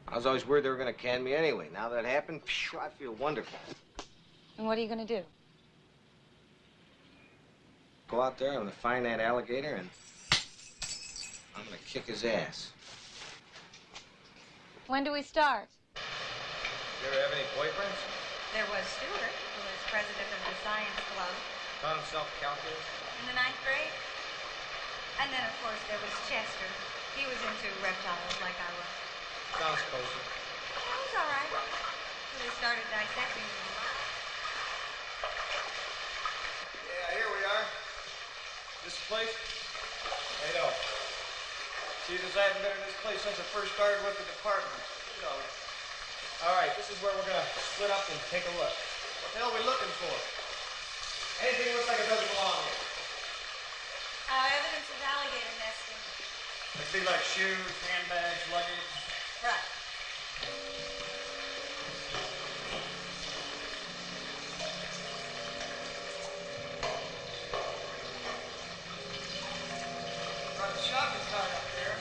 I was always worried they were going to can me anyway. Now that it happened, phew, I feel wonderful. And what are you going to do? Go out there, I'm going to find that alligator, and I'm going to kick his ass. When do we start? You ever have any boyfriends? There was Stuart, who was president of the science club. Taught himself calculus? In the 9th grade. And then, of course, there was Chester. He was into reptiles like I was. Sounds cozy. That was all right. So they started dissecting them. Yeah, here we are. This place? Hey, no. Jesus, I haven't been in this place since I first started with the department. You know. All right, this is where we're going to split up and take a look. What the hell are we looking for? Anything looks like it doesn't belong here. Evidence of alligator nesting. It'd be like shoes, handbags, luggage. Right. Got a shopping cart up there.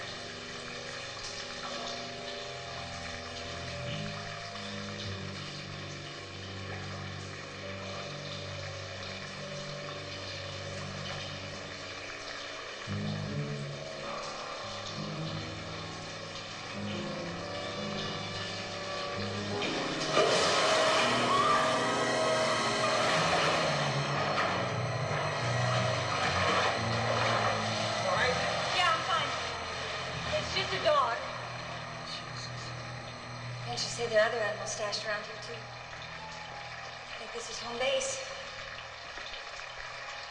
Can't you see there are other animals stashed around here, too? I think this is home base.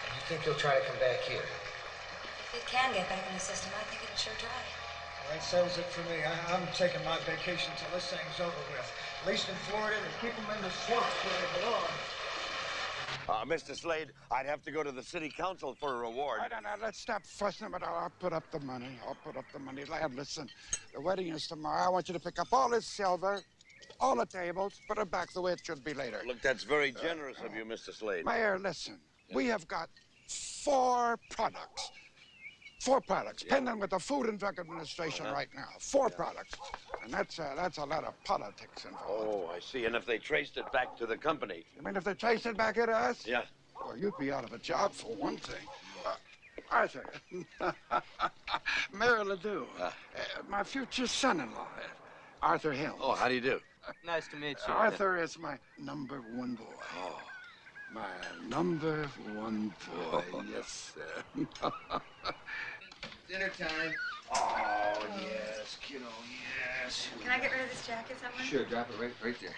And you think he'll try to come back here? If it can get back in the system, I think it'll sure try. Well, that settles it for me. I'm taking my vacation till this thing's over with. At least in Florida, they keep them in the swamps where they belong. Mr. Slade, I'd have to go to the city council for a reward. No, let's stop fussing about it. I'll put up the money. I'll put up the money. Lad, listen, the wedding is tomorrow. I want you to pick up all this silver, all the tables, put it back the way it should be later. Look, that's very generous of you, Mr. Slade. Mayor, listen. We have got 4 products. 4 products, pending with the Food and Drug Administration right now. 4 products. And that's a lot of politics involved. Oh, I see. And if they traced it back to the company? You mean if they traced it back here to us? Yeah. Well, you'd be out of a job for one thing. Arthur. Mayor Ledoux. My future son-in-law, Arthur Hill. Oh, how do you do? Nice to meet you. Arthur is my number 1 boy. Oh. My number 1 boy, yes, sir. Dinner time. Oh, yes, kiddo, yes. Can I get rid of this jacket somewhere? Sure, drop it right there.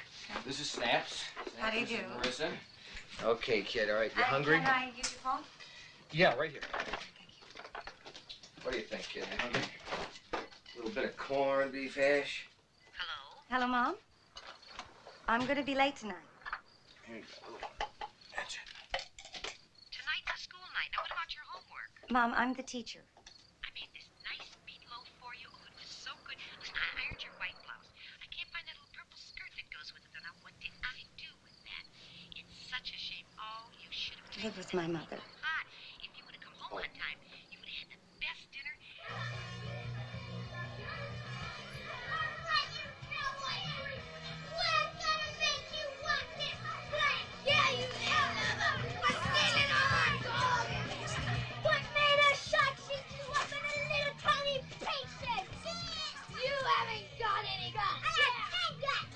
This is Snaps. How do you do? Marissa. Okay, kid, all right. You hungry? Can I use your phone? Yeah, right here. What do you think, kid? You hungry? A little bit of corned beef hash. Hello, Mom. I'm going to be late tonight. Here you go. That's it. Tonight's a school night. Now, what about your homework? Mom, I'm the teacher. I made this nice meatloaf for you. Oh, it was so good. Listen, I ironed your white blouse. I can't find that little purple skirt that goes with it. Now, what did I do with that? It's such a shame. Oh, you should have Live with my mother. hot. If you would have come home on time, you would have had the best dinner. Yeah, you what's standing on? What made us shot shoot you up in a little tiny pink shed? You haven't got any guns.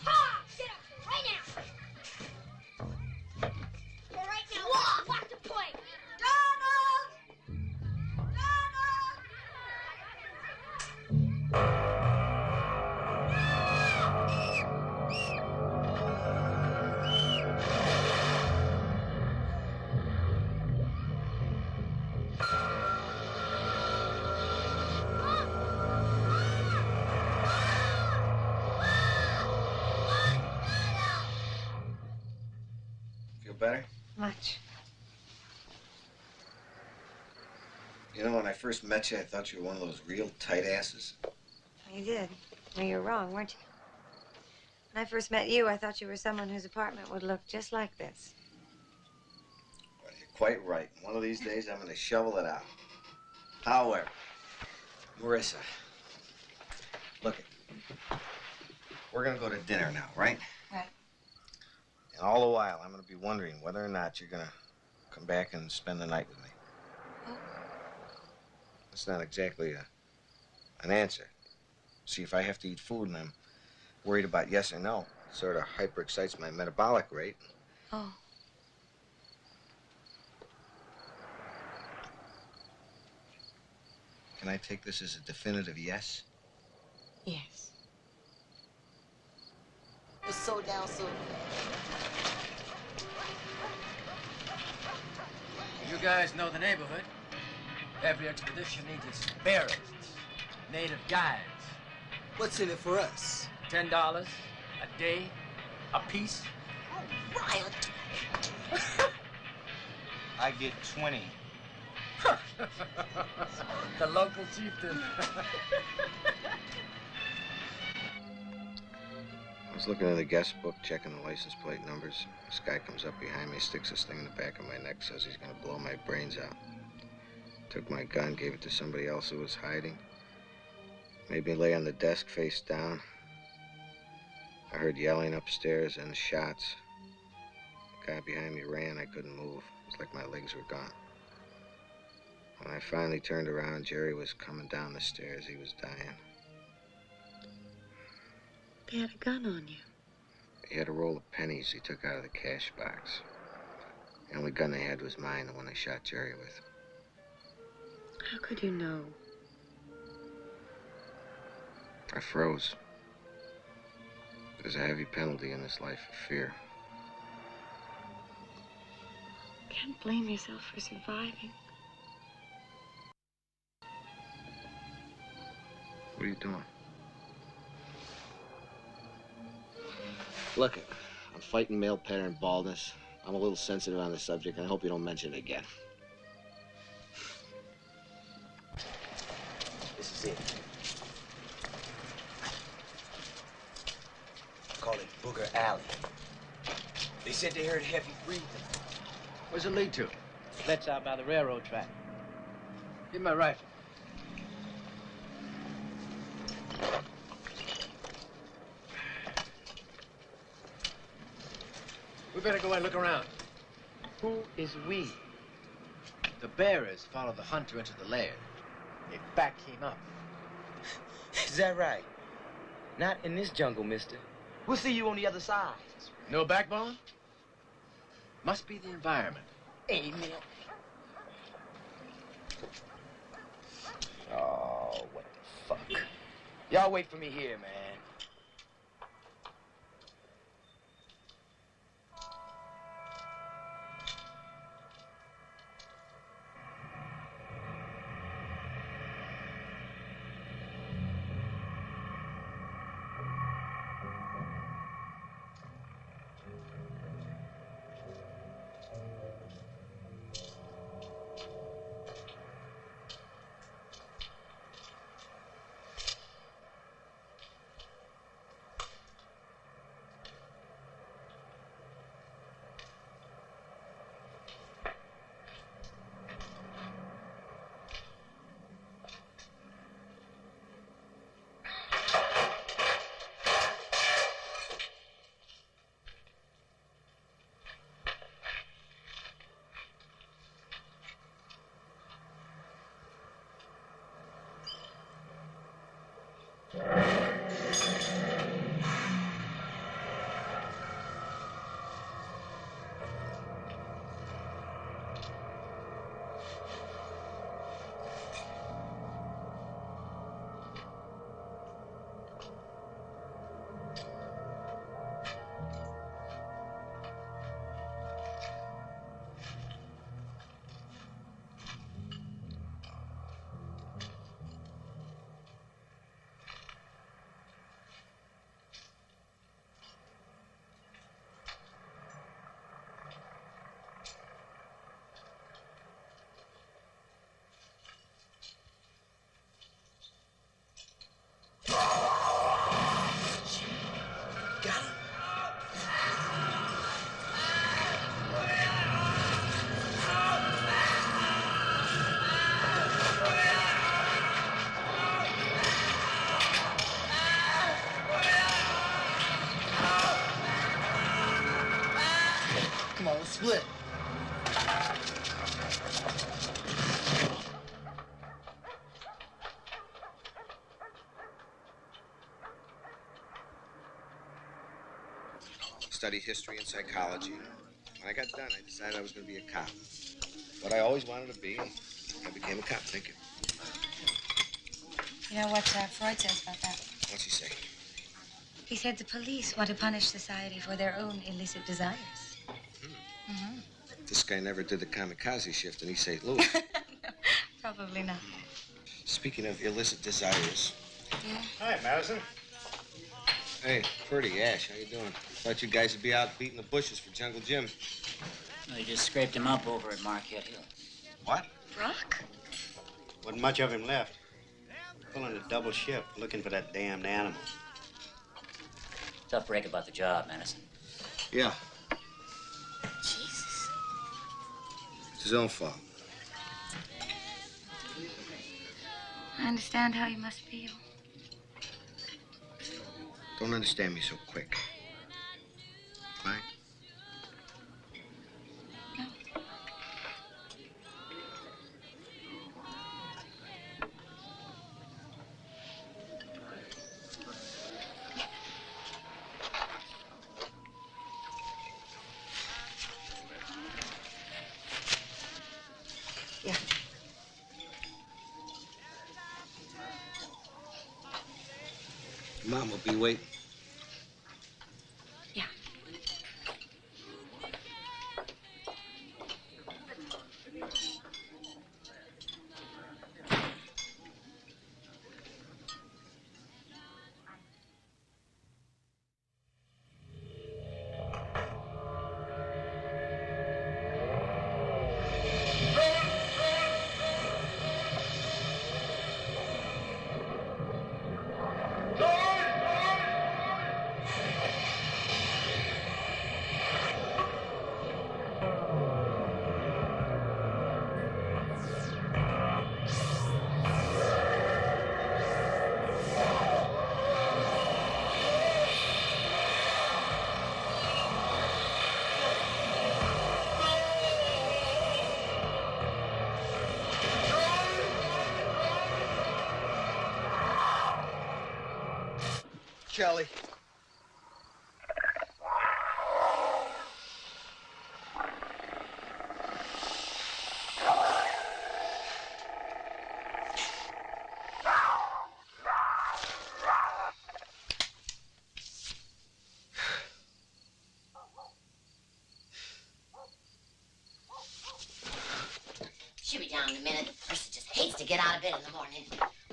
Ha! Get up right now. Right now. Walk the point. Donald! Feel better? Much. You know, when I first met you, I thought you were one of those real tight asses. You did. Well, you were wrong, weren't you? When I first met you, I thought you were someone whose apartment would look just like this. Well, you're quite right. One of these days, I'm going to shovel it out. However, Marissa, look, we're going to go to dinner now, right? Right. And all the while, I'm going to be wondering whether or not you're going to come back and spend the night with me. That's not exactly an answer. See, if I have to eat food and I'm worried about yes or no, it sort of hyper-excites my metabolic rate. Oh. Can I take this as a definitive yes? Yes. Was so down so. You guys know the neighborhood. Every expedition needs its bearers, native guides. What's in it for us? $10 a day, a piece. Oh, right. I get 20. The local chieftain. I was looking in the guest book, checking the license plate numbers. This guy comes up behind me, sticks this thing in the back of my neck, says he's gonna blow my brains out. Took my gun, gave it to somebody else who was hiding. Made me lay on the desk face down. I heard yelling upstairs and shots. The guy behind me ran, I couldn't move. It was like my legs were gone. When I finally turned around, Jerry was coming down the stairs. He was dying. They had a gun on you. He had a roll of pennies he took out of the cash box. The only gun they had was mine, the one I shot Jerry with. How could you know? I froze. There's a heavy penalty in this life of fear. Can't blame yourself for surviving. What are you doing? Look, I'm fighting male pattern baldness. I'm a little sensitive on the subject, and I hope you don't mention it again. This is it. call it Booger Alley. They said they heard heavy breathing. Where's it lead to? Let's out by the railroad track. Give me my rifle. We better go and look around. Who is we? The bearers follow the hunter into the lair. They back him up. Is that right? Not in this jungle, mister. We'll see you on the other side. No backbone? Must be the environment. Amen. Oh, what the fuck? Y'all wait for me here, man. Split. Studied history and psychology. When I got done, I decided I was going to be a cop. What I always wanted to be, I became a cop. Thank you. You know what Freud says about that? What's he say? He said the police want to punish society for their own illicit desires. Mm-hmm. This guy never did the kamikaze shift in East St. Louis. No, probably not. Speaking of illicit desires. Yeah? Hi, Madison. Hey, Purdy, Ash, how you doing? Thought you guys would be out beating the bushes for Jungle Jim. Well, you just scraped him up over at Marquette Hill. What? Brock? Wasn't much of him left. Pulling a double shift, looking for that damned animal. Tough break about the job, Madison. Yeah, Jesus. it's his own fault. I understand how you must feel. Don't understand me so quick. Right? Yeah. Mom will be waiting. Yeah. Kelly. She'll be down in a minute. Mercy just hates to get out of bed in the morning.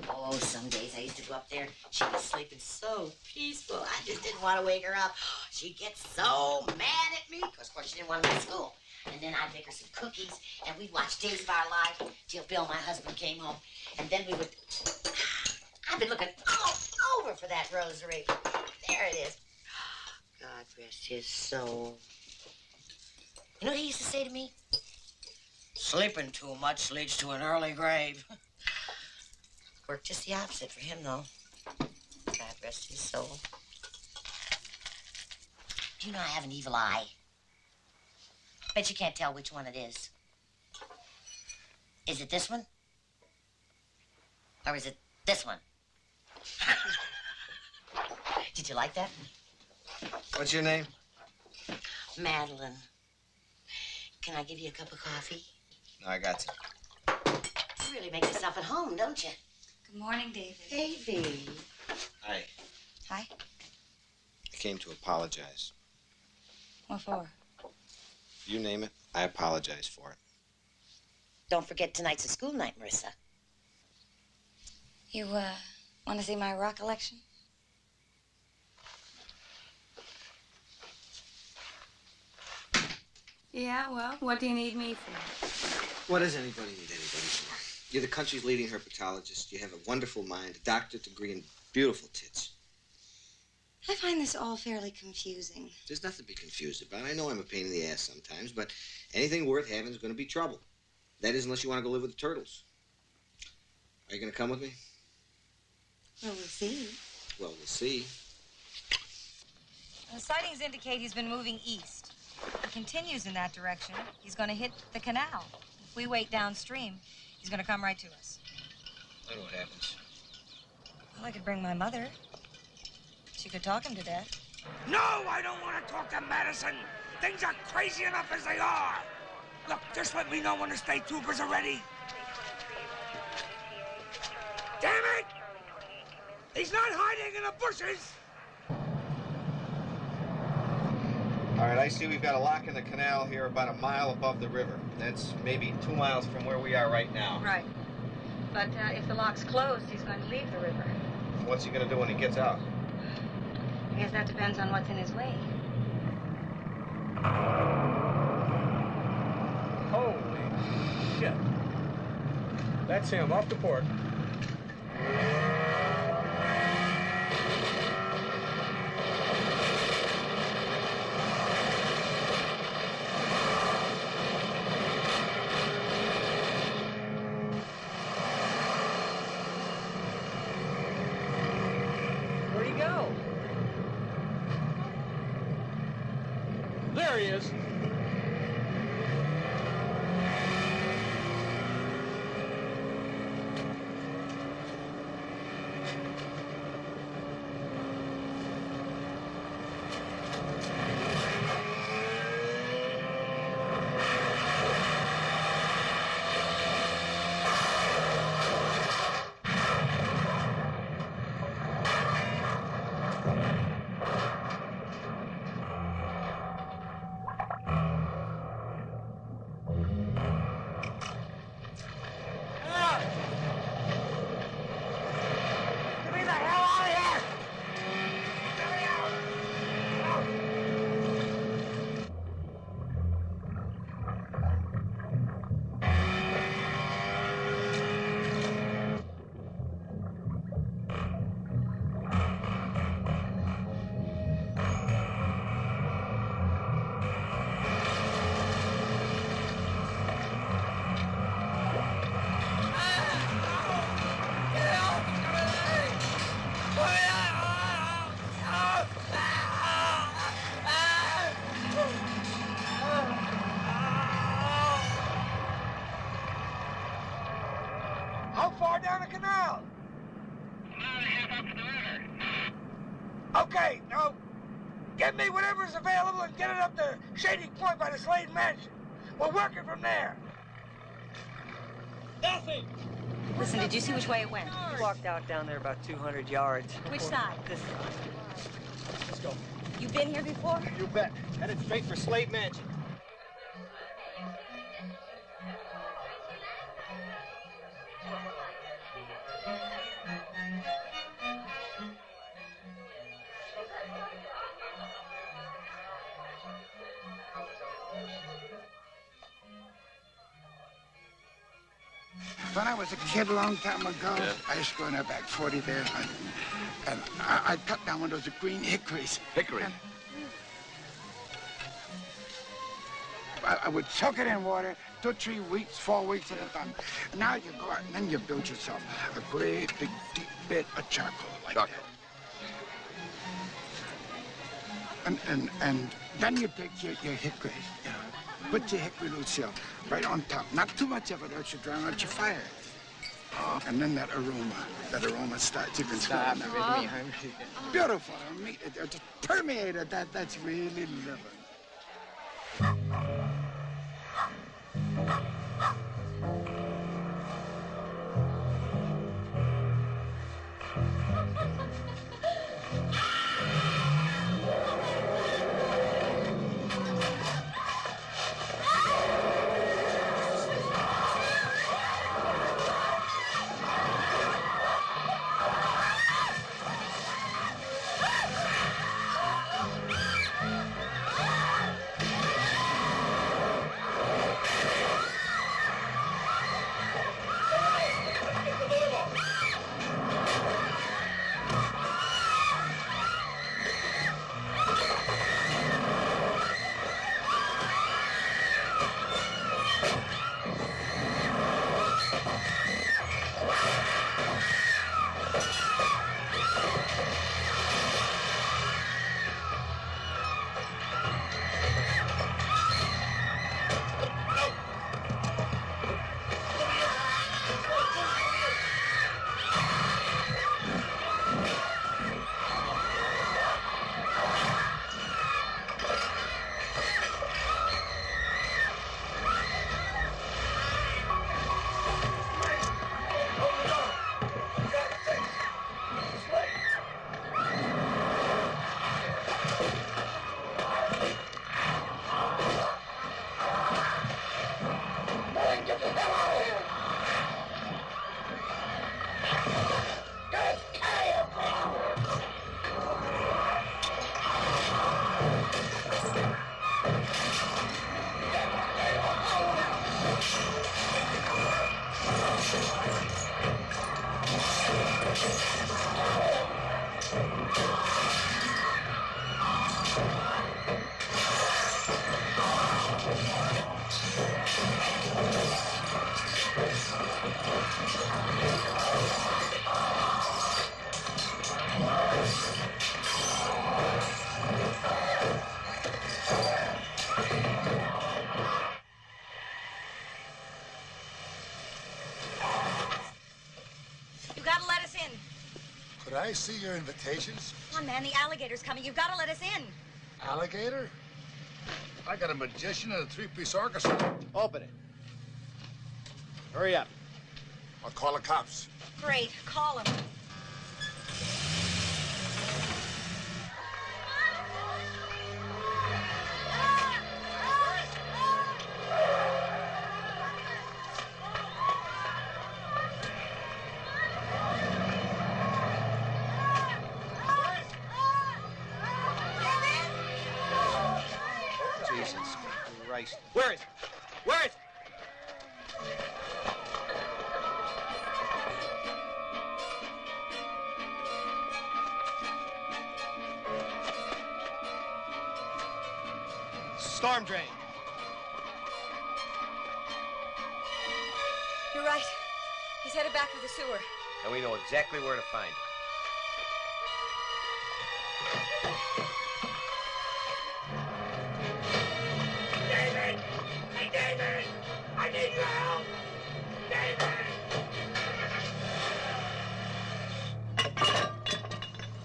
Oh, some days I used to go up there. She'd be sleeping so peaceful. I just didn't want to wake her up. She'd get so mad at me. Of course, she didn't want to go to school. And then I'd make her some cookies, and we'd watch Days of Our Life till Bill, my husband, came home. And then we would... I've been looking all over for that rosary. There it is. God rest his soul. You know what he used to say to me? Sleeping too much leads to an early grave. Worked just the opposite for him, though. God rest his soul. Do you know I have an evil eye? Bet you can't tell which one it is. Is it this one? Or is it this one? Did you like that? What's your name? Madeline. Can I give you a cup of coffee? No, I got you. You really make yourself at home, don't you? Good morning, David. Davy. Hi. Hi. I came to apologize. What for? You name it, I apologize for it. Don't forget tonight's a school night, Marissa. You, want to see my rock collection? Yeah, well, what do you need me for? What does anybody need anybody for? You're the country's leading herpetologist. You have a wonderful mind, a doctorate degree, and beautiful tits. I find this all fairly confusing. There's nothing to be confused about. I know I'm a pain in the ass sometimes, but anything worth having is going to be trouble. That is, unless you want to go live with the turtles. Are you going to come with me? Well, we'll see. Well, we'll see. The sightings indicate he's been moving east. If he continues in that direction, he's going to hit the canal. If we wait downstream, he's going to come right to us. I know what happens. Well, I could bring my mother. She could talk him to death. No, I don't want to talk to Madison. Things are crazy enough as they are. Look, just let me know when the state troopers are ready. Damn it! He's not hiding in the bushes! All right, I see we've got a lock in the canal here about a mile above the river. That's maybe 2 miles from where we are right now. Right. But if the lock's closed, he's going to leave the river. What's he going to do when he gets out? I guess that depends on what's in his way. Holy shit. That's him, off the port. Where'd he go? There he is. How far down the canal? Okay, now, get me whatever's available and get it up to Shady Point by the Slade Mansion. We'll work it from there. Nothing. Listen, did you see which way it went? Walked out down there about 200 yards. Which side? This side. Let's go. You been here before? You bet. Headed straight for Slade Mansion. When I was a kid a long time ago, I used to go in that back 40 there, and I'd cut down one of those green hickories. Hickory? I would soak it in water 2 or 3 weeks, 4 weeks at a time. Now you go out and then you build yourself a great big deep bed of charcoal like that. And then you take your hickory, you know, put your hickory Lucille right on top. Not too much of it, else you drown out your fire. And then that aroma starts. You can smell it now. Beautiful. Meat, it just permeated. That's really living. Could I see your invitations? Come on, man, the alligator's coming. You've got to let us in. Alligator? I got a magician and a 3-piece orchestra. Open it. Hurry up. I'll call the cops. Great. Call him. Jesus Christ. Where is it? Where is it? Storm drain. You're right. He's headed back to the sewer. And we know exactly where to find him. David! Hey, David! I need your help! David!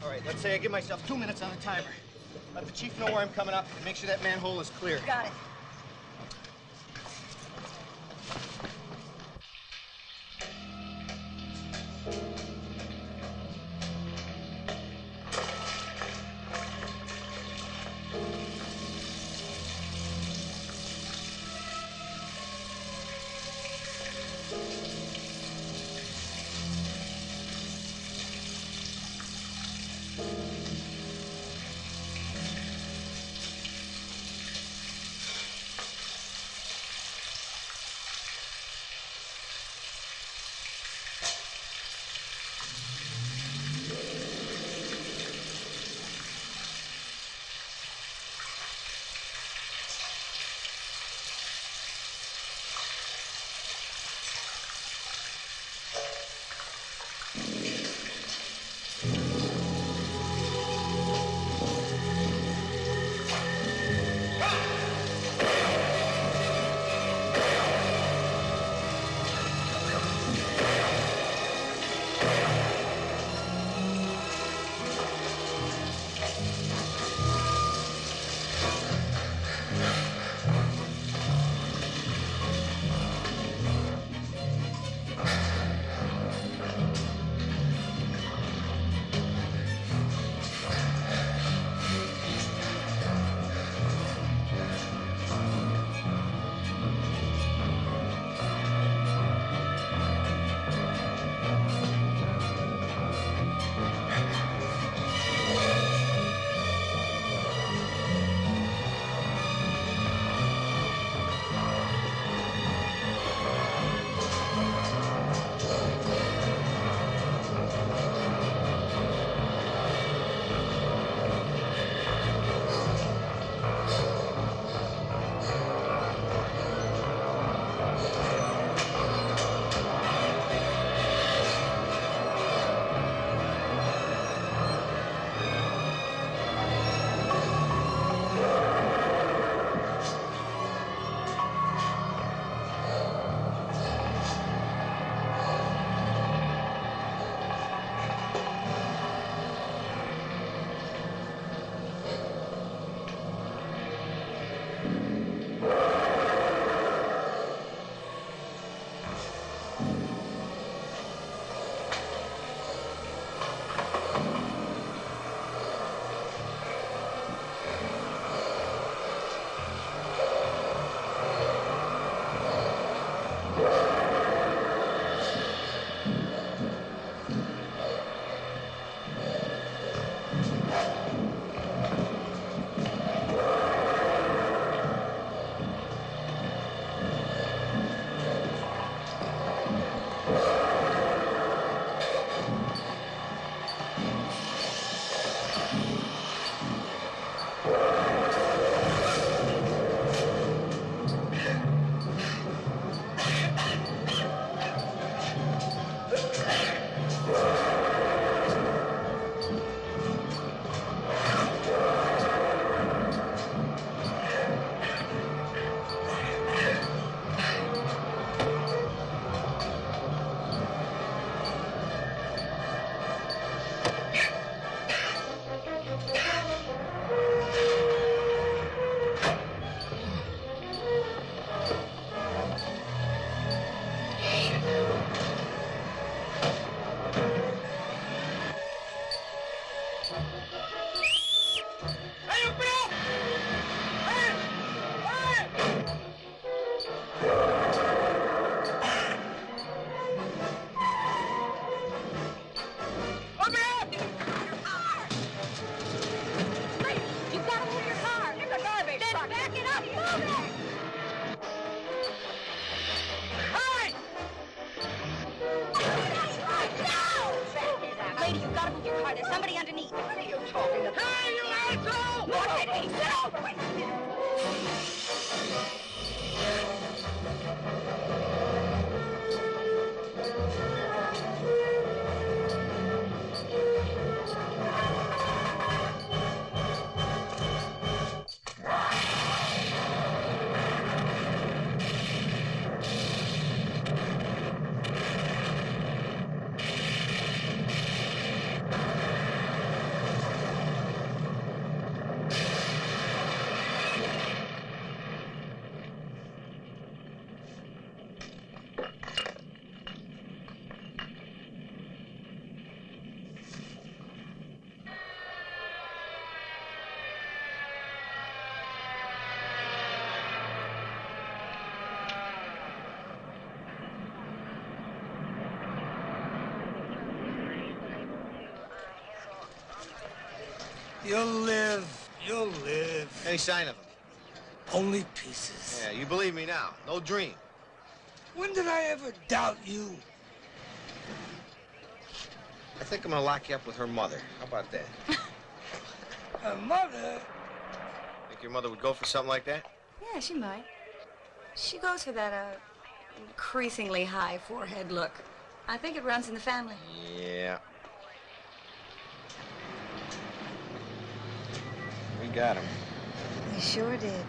All right, let's say I give myself 2 minutes on the timer. Let the chief know where I'm coming up and make sure that manhole is clear. Got it. You'll live. You'll live. Any sign of him? Only pieces. Yeah, you believe me now. No dream. When did I ever doubt you? I think I'm gonna lock you up with her mother. How about that? Her mother? Think your mother would go for something like that? Yeah, she might. She goes for that, increasingly high forehead look. I think it runs in the family. Yeah. We got him. We sure did.